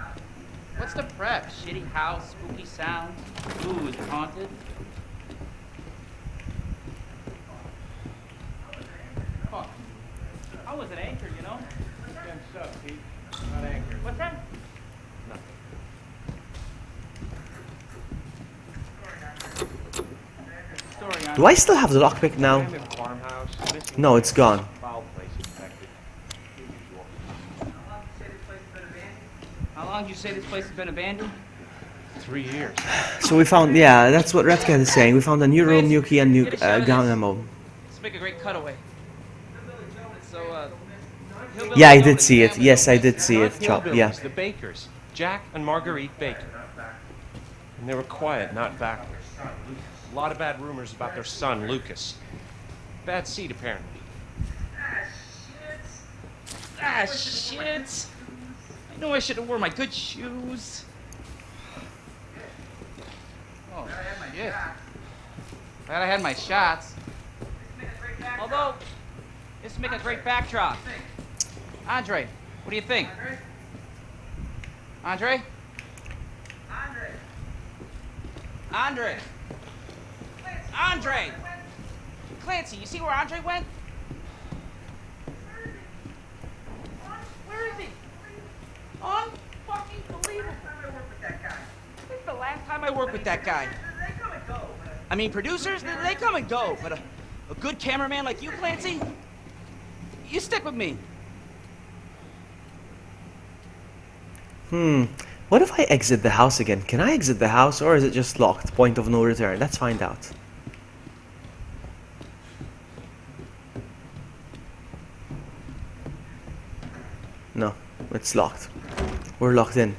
What's the prep? Shitty house, spooky sound. Ooh, is it haunted? Fuck. I wasn't anchored, you know? What's that? Story on Do I still have the lockpick now? Abandoned farmhouse. Missing No, it's gone. foul place infected. Usual. How long did you say this place has been abandoned? 3 years. So we found, yeah, that's what Redcat is saying. We found a new room, new key, and new gun ammo. Let's make a great cutaway. So, Yeah, I did see it. Yes, I did see it. Chop, yeah. The Bakers. Jack and Marguerite Baker. And they were quiet, not backward. A lot of bad rumors about their son, Lucas. Bad seed, apparently. ah, shit! I know I should have worn my good shoes. Oh, shit. Glad I had my shots. Although, this would make a great backdrop. Andre, what do you think? Andre? Andre! Andre! Clancy, you see where Andre went? Where is he? Unfucking believable. This is the last time I work with that guy. I mean, producers, they come and go, but a good cameraman like you, Clancy, you stick with me. What if I exit the house again? Can I exit the house, or is it just locked? Point of no return. Let's find out. No, it's locked. We're locked in.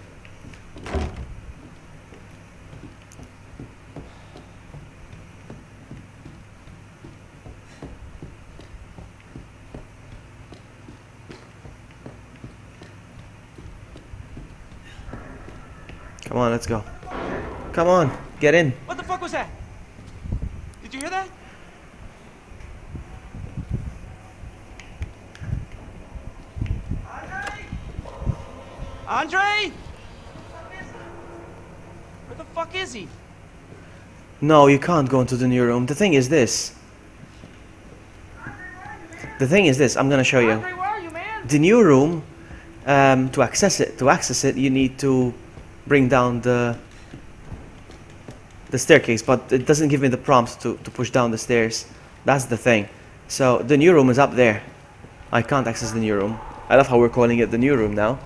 Come on, let's go. Come on, get in. What the fuck was that? Did you hear that? Andre? Where the fuck is he? No, you can't go into the new room. The thing is this. I'm gonna show you. Andre, where are you, man? The new room, to access it, you need to bring down the staircase, but it doesn't give me the prompt to push down the stairs. That's the thing. So the new room is up there. I can't access the new room. I love how we're calling it the new room now.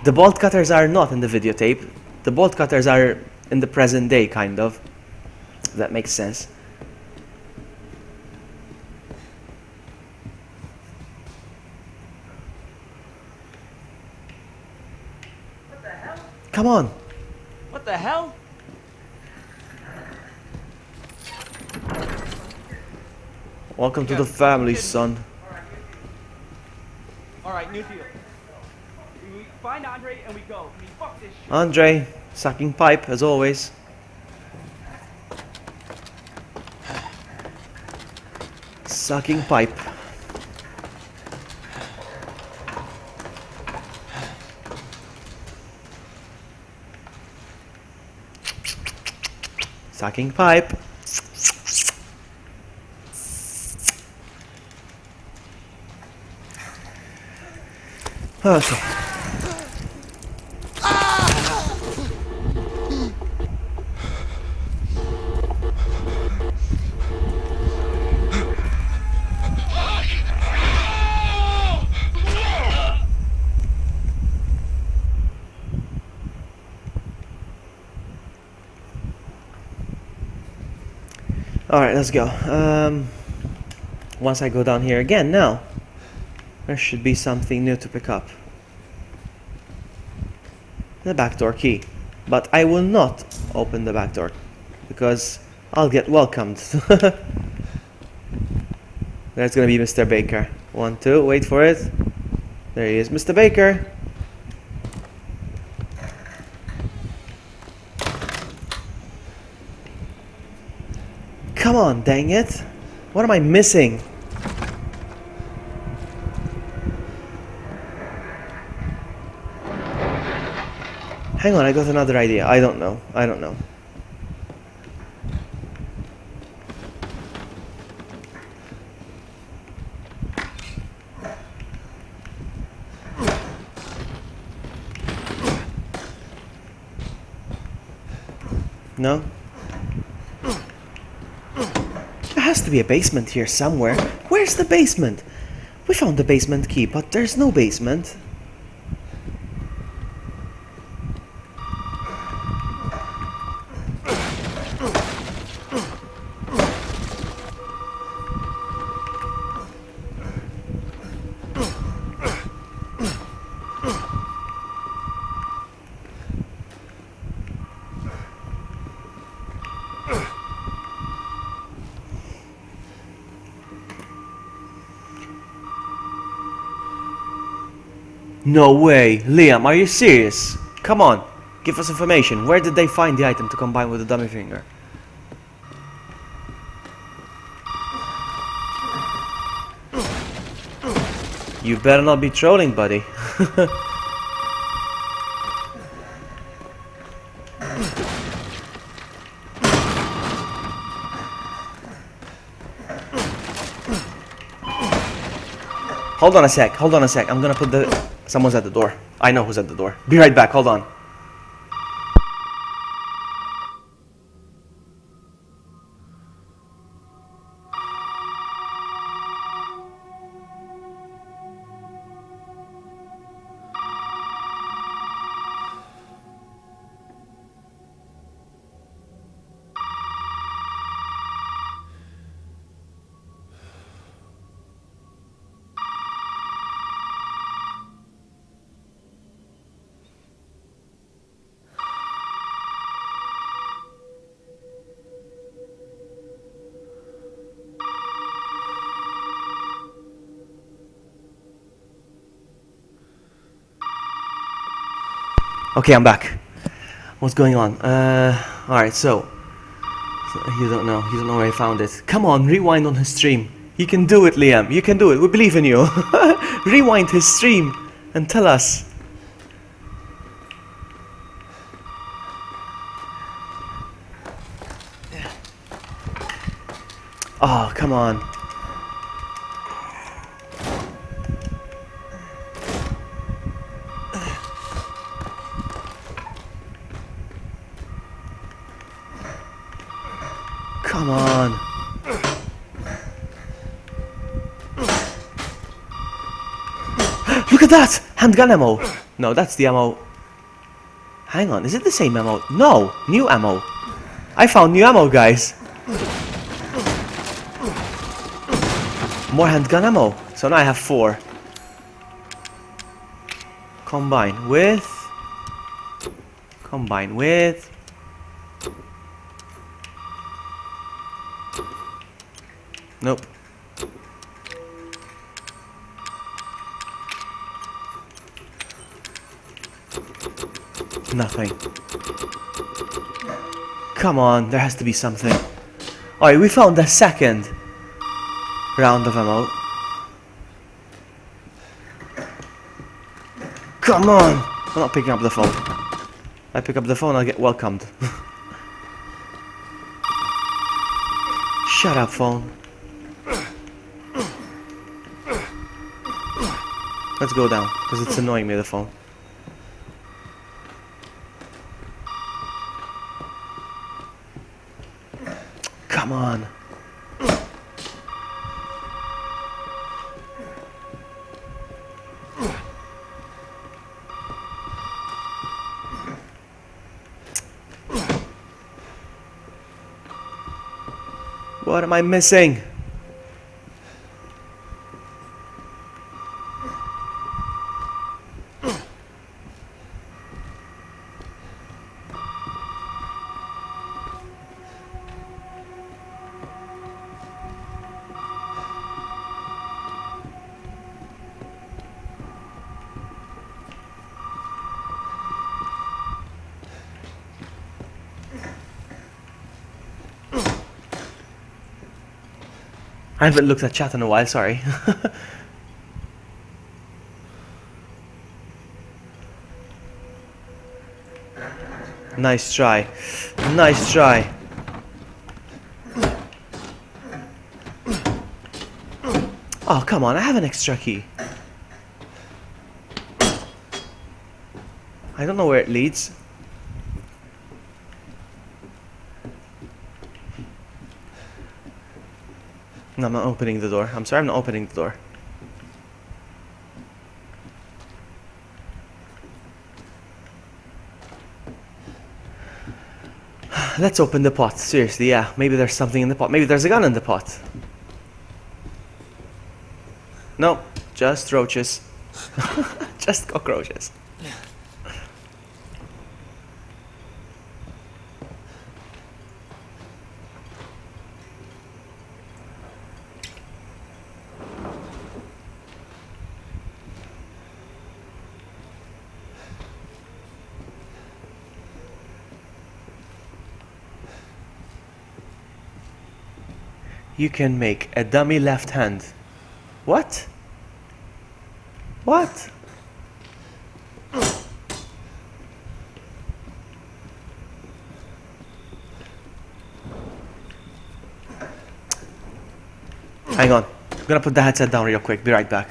The bolt cutters are not in the videotape. The bolt cutters are in the present day, kind of. If that makes sense. Come on. What the hell? Welcome to the family, son. Alright, new deal. We find Andre and we go. I mean, fuck this shit. Andre, sucking pipe as always. Sucking pipe. Sucking pipe. Okay. Alright, let's go. Once I go down here again now, there should be something new to pick up. the back door key. But I will not open the back door because I'll get welcomed. There's gonna be Mr. Baker. 1, 2, wait for it. There he is, Mr. Baker. Come on, dang it. What am I missing? Hang on, I got another idea. I don't know. No? There has to be a basement here somewhere. Where's the basement? We found the basement key, but there's no basement. No way. Liam, are you serious? Come on, give us information. Where did they find the item to combine with the dummy finger? You better not be trolling, buddy. Hold on a sec. I'm gonna put the... Someone's at the door. I know who's at the door. Be right back, hold on. Okay, I'm back. What's going on? Alright, so you don't know where I found it. Come on, rewind on his stream. You can do it, Liam. You can do it. We believe in you. Rewind his stream and tell us. Oh, come on. Come on. Look at that! Handgun ammo! No, that's the ammo. Hang on, is it the same ammo? No! New ammo. I found new ammo, guys. More handgun ammo. So now I have 4. Combine with... Nope. Nothing. Come on, there has to be something. Alright, we found the second round of ammo. Come on! I'm not picking up the phone. I pick up the phone, I'll get welcomed. Shut up, phone. Let's go down, because it's annoying me, the phone. Come on. What am I missing? I haven't looked at chat in a while, sorry. Nice try. Nice try. Oh, come on, I have an extra key. I don't know where it leads. No, I'm not opening the door. I'm sorry, I'm not opening the door. Let's open the pot. Seriously, yeah. Maybe there's something in the pot. Maybe there's a gun in the pot. No, just roaches. Just cockroaches. You can make a dummy left hand. What? What? Hang on. I'm gonna put the headset down real quick. Be right back.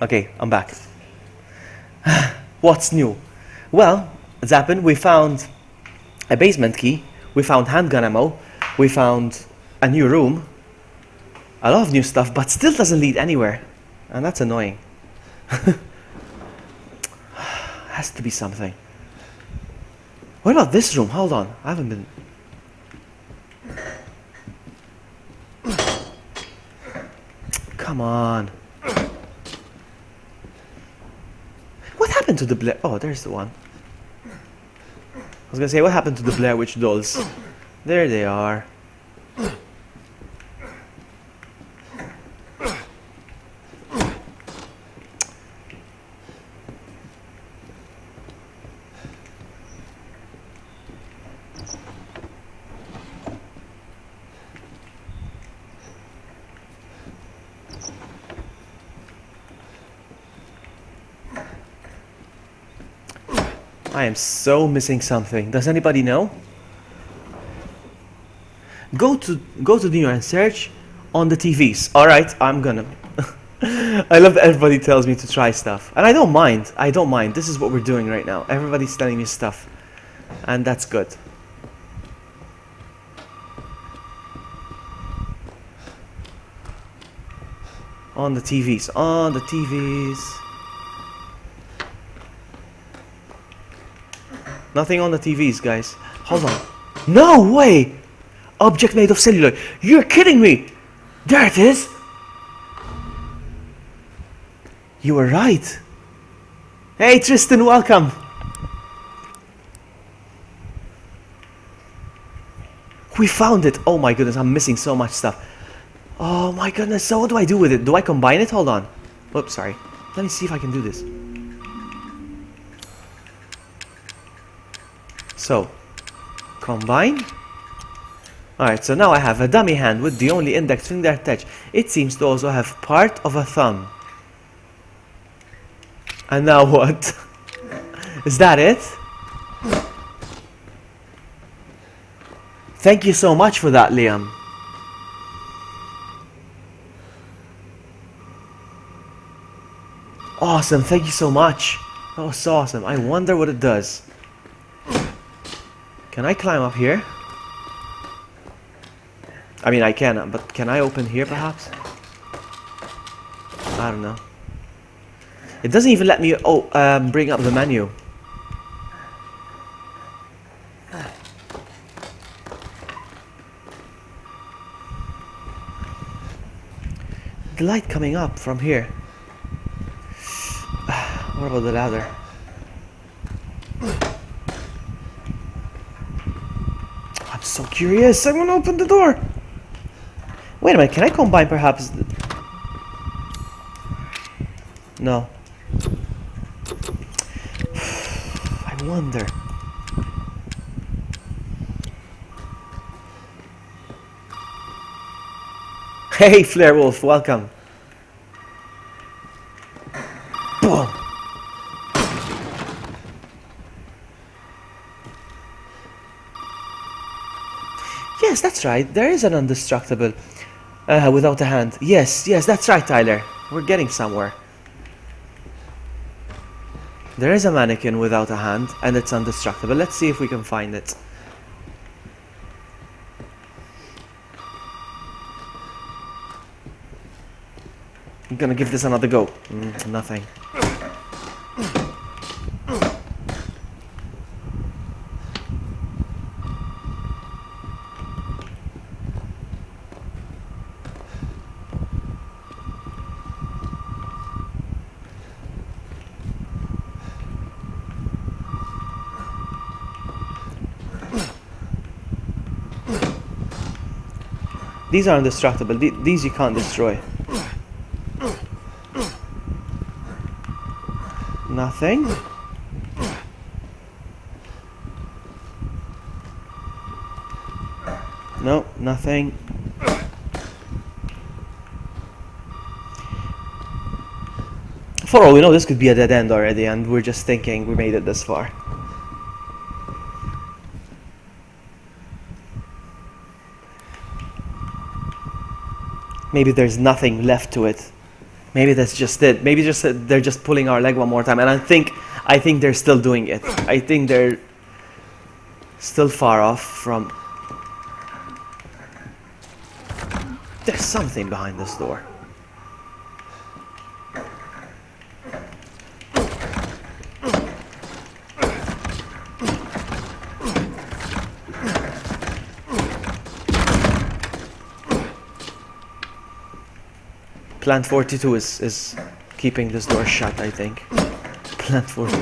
Okay, I'm back. What's new? Well, Zappin, we found a basement key, we found handgun ammo, we found a new room, a lot of new stuff, but still doesn't lead anywhere. And that's annoying. Has to be something. What about this room? Hold on, I haven't been... Come on. What happened to the Blair... Oh, there's the one. I was gonna say, what happened to the Blair Witch dolls? There they are. I am so missing something. Does anybody know? Go to New and search on the TVs. Alright, I'm gonna. I love that everybody tells me to try stuff. And I don't mind. I don't mind. This is what we're doing right now. Everybody's telling me stuff. And that's good. On the TVs. On the TVs. Nothing on the TVs, guys. Hold on. No way! Object made of celluloid. You're kidding me! There it is! You were right. Hey, Tristan, welcome. We found it. Oh my goodness, I'm missing so much stuff. Oh my goodness, so what do I do with it? Do I combine it? Hold on. Oops, sorry. Let me see if I can do this. So, combine. Alright, so now I have a dummy hand with the only index finger attached. It seems to also have part of a thumb. And now what? Is that it? Thank you so much for that, Liam. Awesome, thank you so much. That was so awesome. I wonder what it does. Can I climb up here? I mean, I can, but can I open here perhaps? I don't know. It doesn't even let me bring up the menu. The light coming up from here. What about the ladder? I'm so curious. I want to open the door. Wait a minute. Can I combine perhaps? No. I wonder. Hey, Flare Wolf, welcome. Boom. Yes, that's right. There is an indestructible without a hand. Yes, that's right, Tyler. We're getting somewhere. There is a mannequin without a hand, and it's indestructible. Let's see if we can find it. I'm gonna give this another go. Nothing. These are indestructible. These you can't destroy. Nothing. No, nothing. For all we know, this could be a dead end already, and we're just thinking we made it this far. Maybe there's nothing left to it. Maybe that's just it. Maybe just they're just pulling our leg one more time, and I think they're still doing it. I think they're still far off from. There's something behind this door. Plant 42 is keeping this door shut, I think. Plant 42.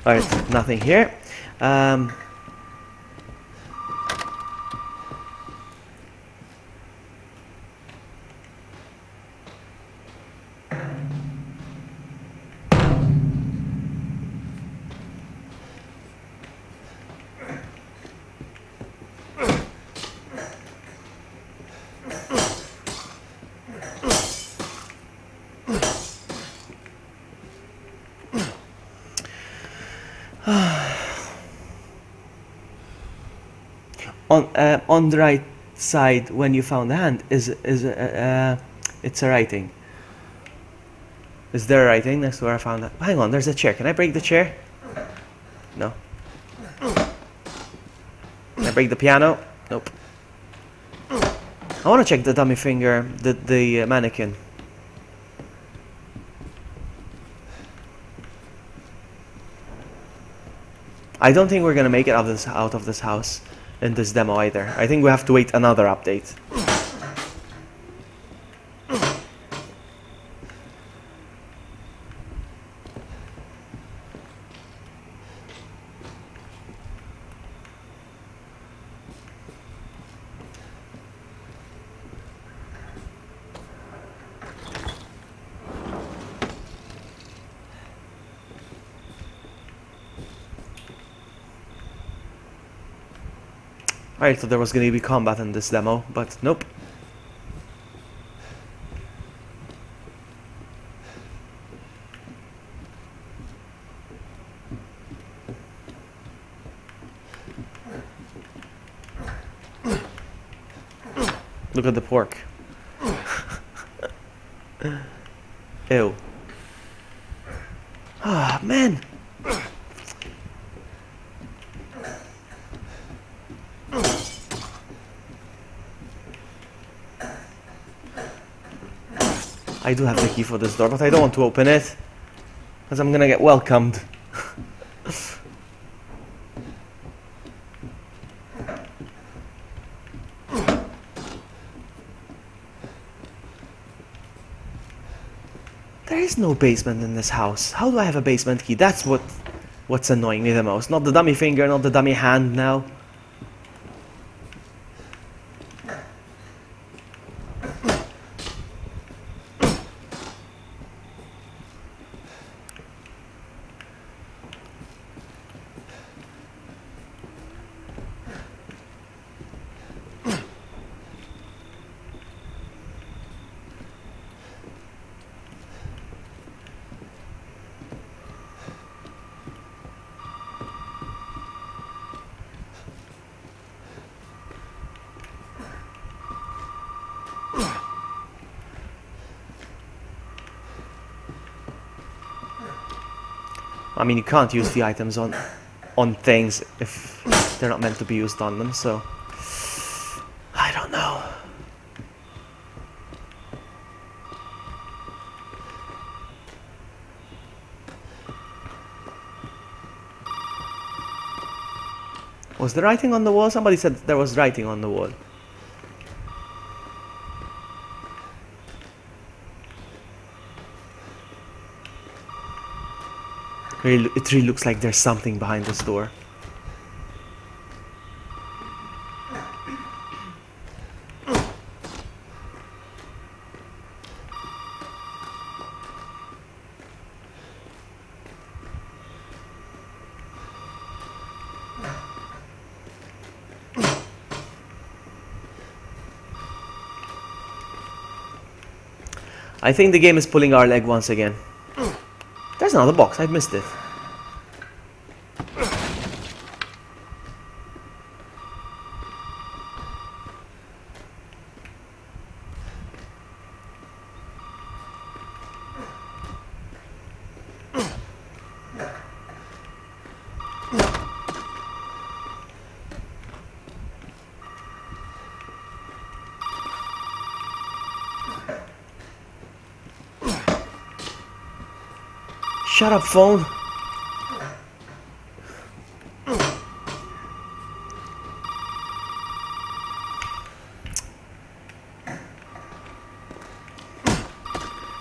Alright, nothing here. On the right side, when you found the hand, it's a writing. Is there a writing next to where I found that? Hang on, there's a chair. Can I break the chair? No. Can I break the piano? Nope. I want to check the dummy finger, the mannequin. I don't think we're gonna make it out of this house in this demo either. I think we have to wait another update. I thought there was gonna be combat in this demo, but nope. Look at the pork. Ew. Ah, man. I do have the key for this door, but I don't want to open it, because I'm gonna get welcomed. There is no basement in this house. How do I have a basement key? That's what's annoying me the most. Not the dummy finger, not the dummy hand now. I mean, you can't use the items on things if they're not meant to be used on them, so I don't know. Was there writing on the wall? Somebody said there was writing on the wall. It really looks like there's something behind this door. I think the game is pulling our leg once again. There's another box, I've missed it. Shut up, phone.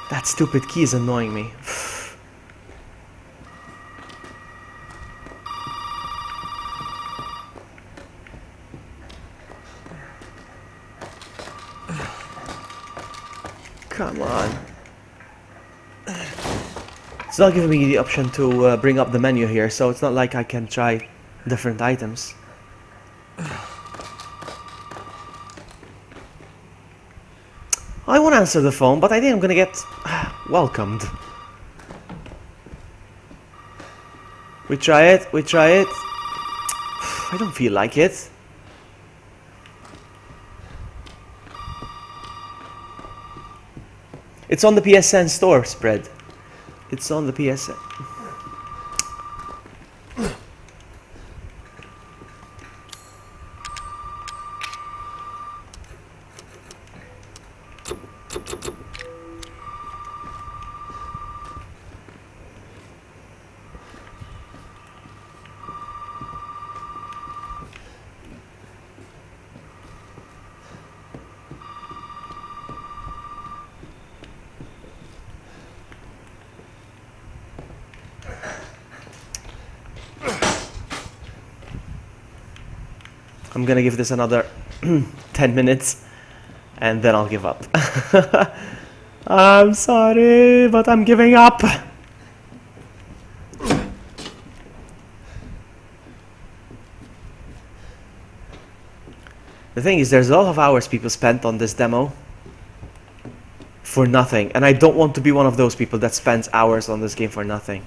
That stupid key is annoying me. Come on. It's not giving me the option to bring up the menu here, so it's not like I can try different items. I won't answer the phone, but I think I'm gonna get welcomed. We try it, we try it. I don't feel like it. It's on the PSN store spread. It's on the PSN. I'm gonna give this another 10 minutes and then I'll give up. I'm sorry, but I'm giving up. The thing is, there's a lot of hours people spent on this demo for nothing, and I don't want to be one of those people that spends hours on this game for nothing.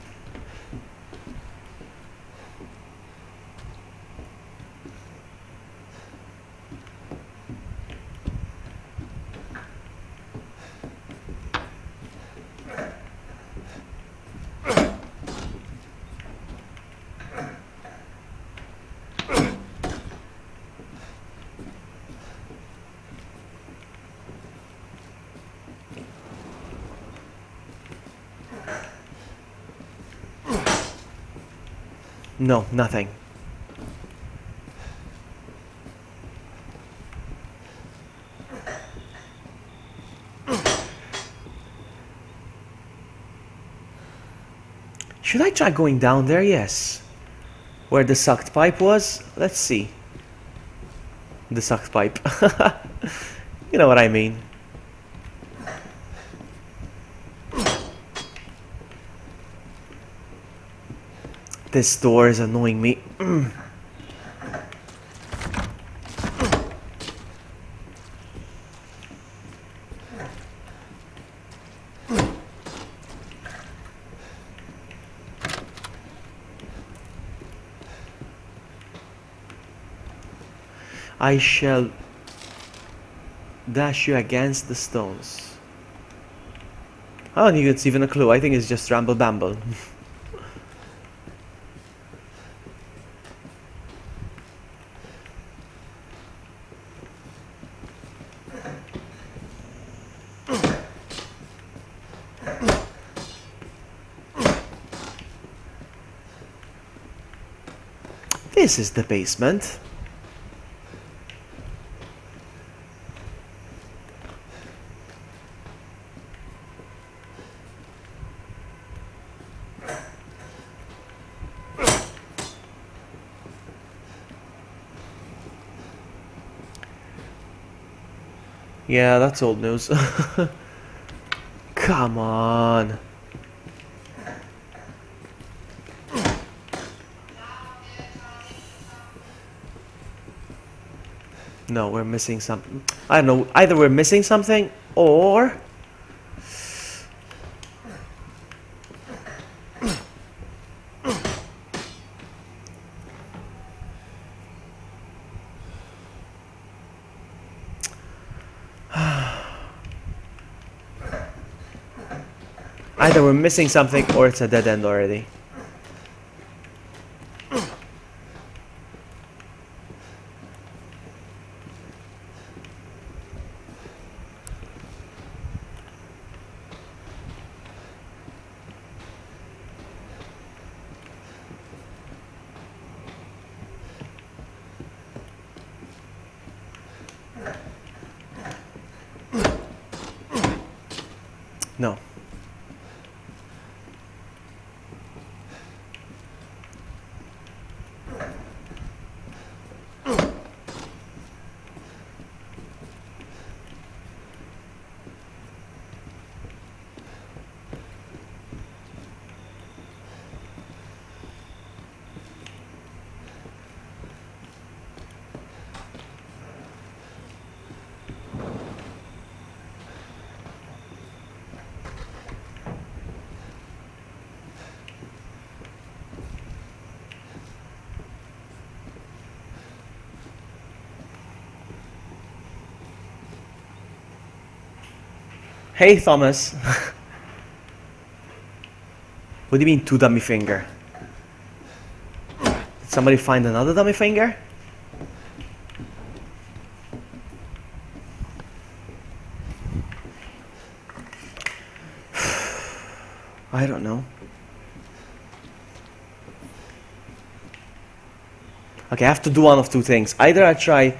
No, nothing. Should I try going down there? Yes. Where the sucked pipe was? Let's see. The sucked pipe. You know what I mean. This door is annoying me. I shall dash you against the stones. I don't think it's even a clue. I think it's just ramble bamble. This is the basement. Yeah, that's old news. Come on. No, we're missing something. I don't know. Either we're missing something or... Either we're missing something or it's a dead end already. No. Hey, Thomas. What do you mean, two dummy finger? Did somebody find another dummy finger? I don't know. Okay, I have to do one of two things. Either I try...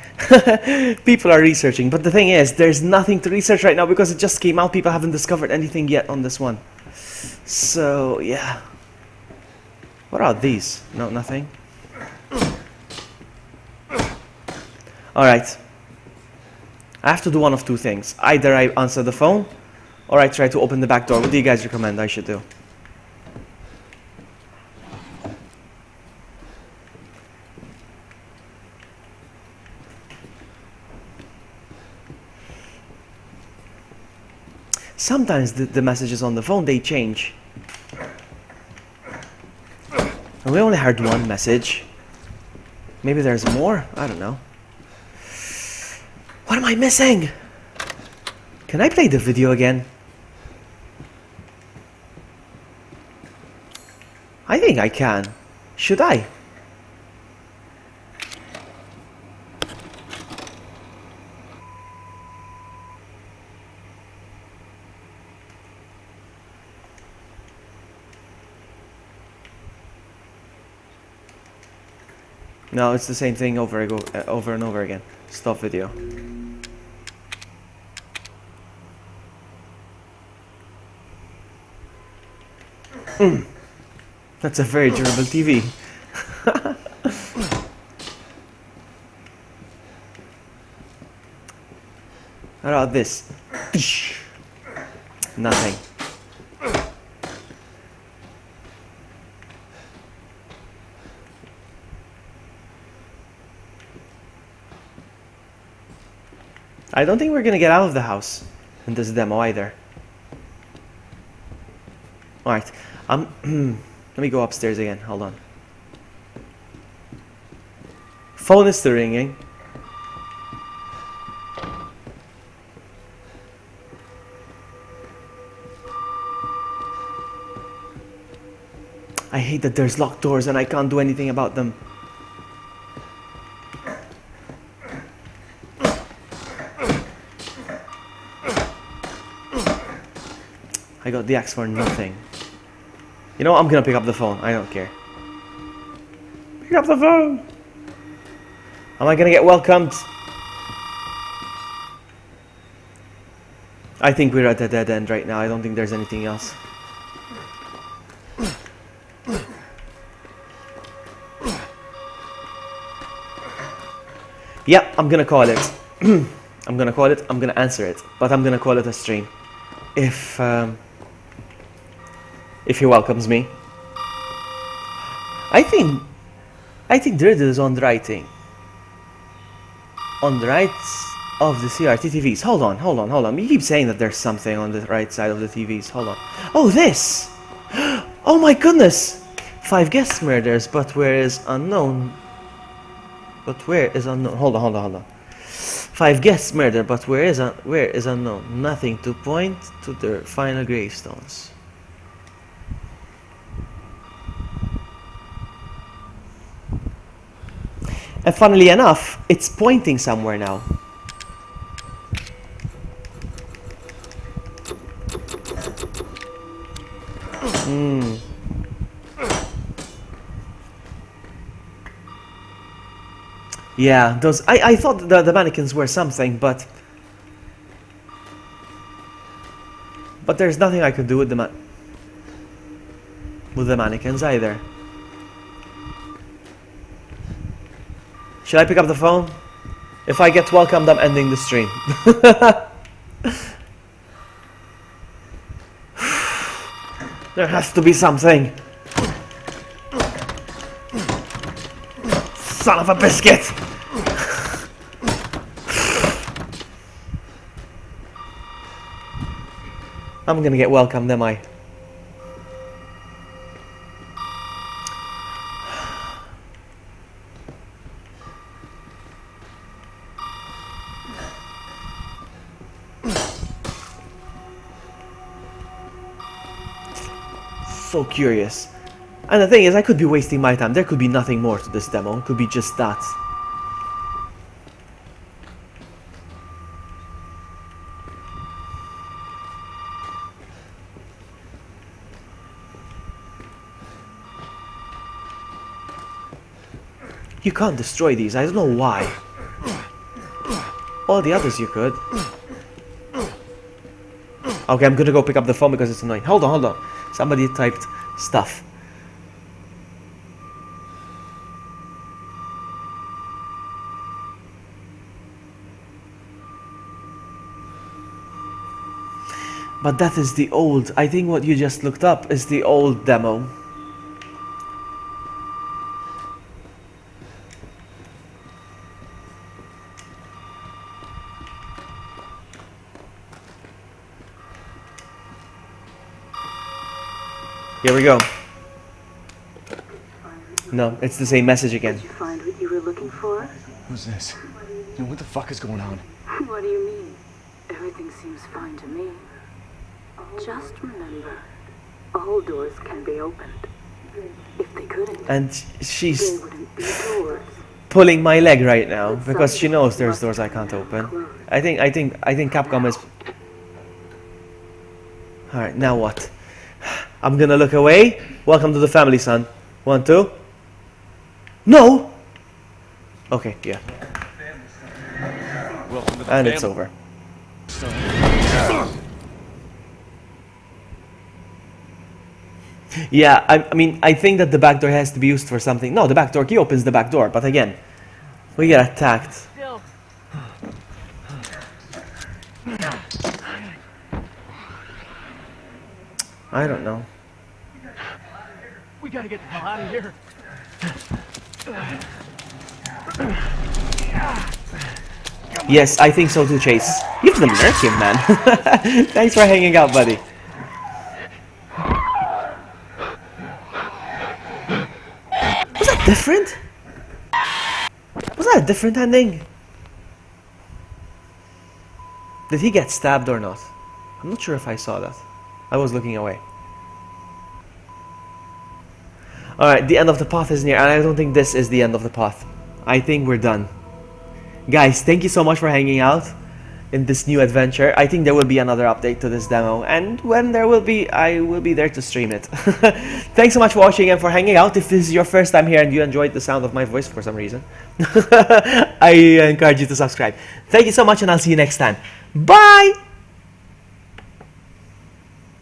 People are researching, but the thing is, there's nothing to research right now because it just came out. People haven't discovered anything yet on this one. So, yeah. What are these? No, nothing. Alright. I have to do one of two things. Either I answer the phone, or I try to open the back door. What do you guys recommend I should do? sometimes the messages on the phone, they change. And we only heard one message. Maybe there's more? I don't know. What am I missing? Can I play the video again? I think I can. Should I? No, it's the same thing over and over again. Stop video. That's a very durable TV. How about this? Nothing. I don't think we're gonna get out of the house in this demo either. Alright, let me go upstairs again, hold on. Phone is still ringing. I hate that there's locked doors and I can't do anything about them. I got the axe for nothing. You know what? I'm gonna pick up the phone. I don't care. Pick up the phone! Am I gonna get welcomed? I think we're at a dead end right now. I don't think there's anything else. Yep, I'm gonna call it. I'm gonna call it. I'm gonna answer it. But I'm gonna call it a stream. If he welcomes me. I think Driddle is on the right thing. On the right of the CRT TVs. Hold on. You keep saying that there's something on the right side of the TVs. Hold on. Oh, this! Oh my goodness! 5 guest murders, but where is unknown? But where is unknown? Hold on. 5 guests murdered, but where is unknown? Nothing to point to their final gravestones. And funnily enough, it's pointing somewhere now. Yeah, those. I thought the mannequins were something, but there's nothing I could do with the mannequins either. Should I pick up the phone? If I get welcomed, I'm ending the stream. There has to be something. Son of a biscuit! I'm gonna get welcomed, am I? So curious. And the thing is, I could be wasting my time. There could be nothing more to this demo. It could be just that. You can't destroy these. I don't know why. All the others you could. Okay, I'm gonna go pick up the phone because it's annoying. Hold on. Somebody typed stuff. But that is the old. I think what you just looked up is the old demo. Here we go. No, it's the same message again. Did you find what you were looking for? Who's this? What the fuck is going on? What do you mean? Everything seems fine to me. Just remember, all doors can be opened. If they couldn't, And they she's wouldn't be doors. pulling my leg right now because she knows there's doors I can't open. I think Capcom is. All right, now what? I'm gonna look away. Welcome to the family, son. 1, 2. No. Okay, yeah, Welcome to the and it's family. over. Yeah, I mean, I think that the back door has to be used for something. No, the back door key opens the back door, but again, we get attacked. I don't know. We gotta get the hell out of here. Yes, I think so too, Chase. You've been lurking, man. Thanks for hanging out, buddy. Was that different? Was that a different ending? Did he get stabbed or not? I'm not sure if I saw that. I was looking away. Alright, the end of the path is near, and I don't think this is the end of the path. I think we're done. Guys, thank you so much for hanging out in this new adventure. I think there will be another update to this demo, and when there will be, I will be there to stream it. Thanks so much for watching and for hanging out. If this is your first time here and you enjoyed the sound of my voice for some reason, I encourage you to subscribe. Thank you so much, and I'll see you next time. Bye!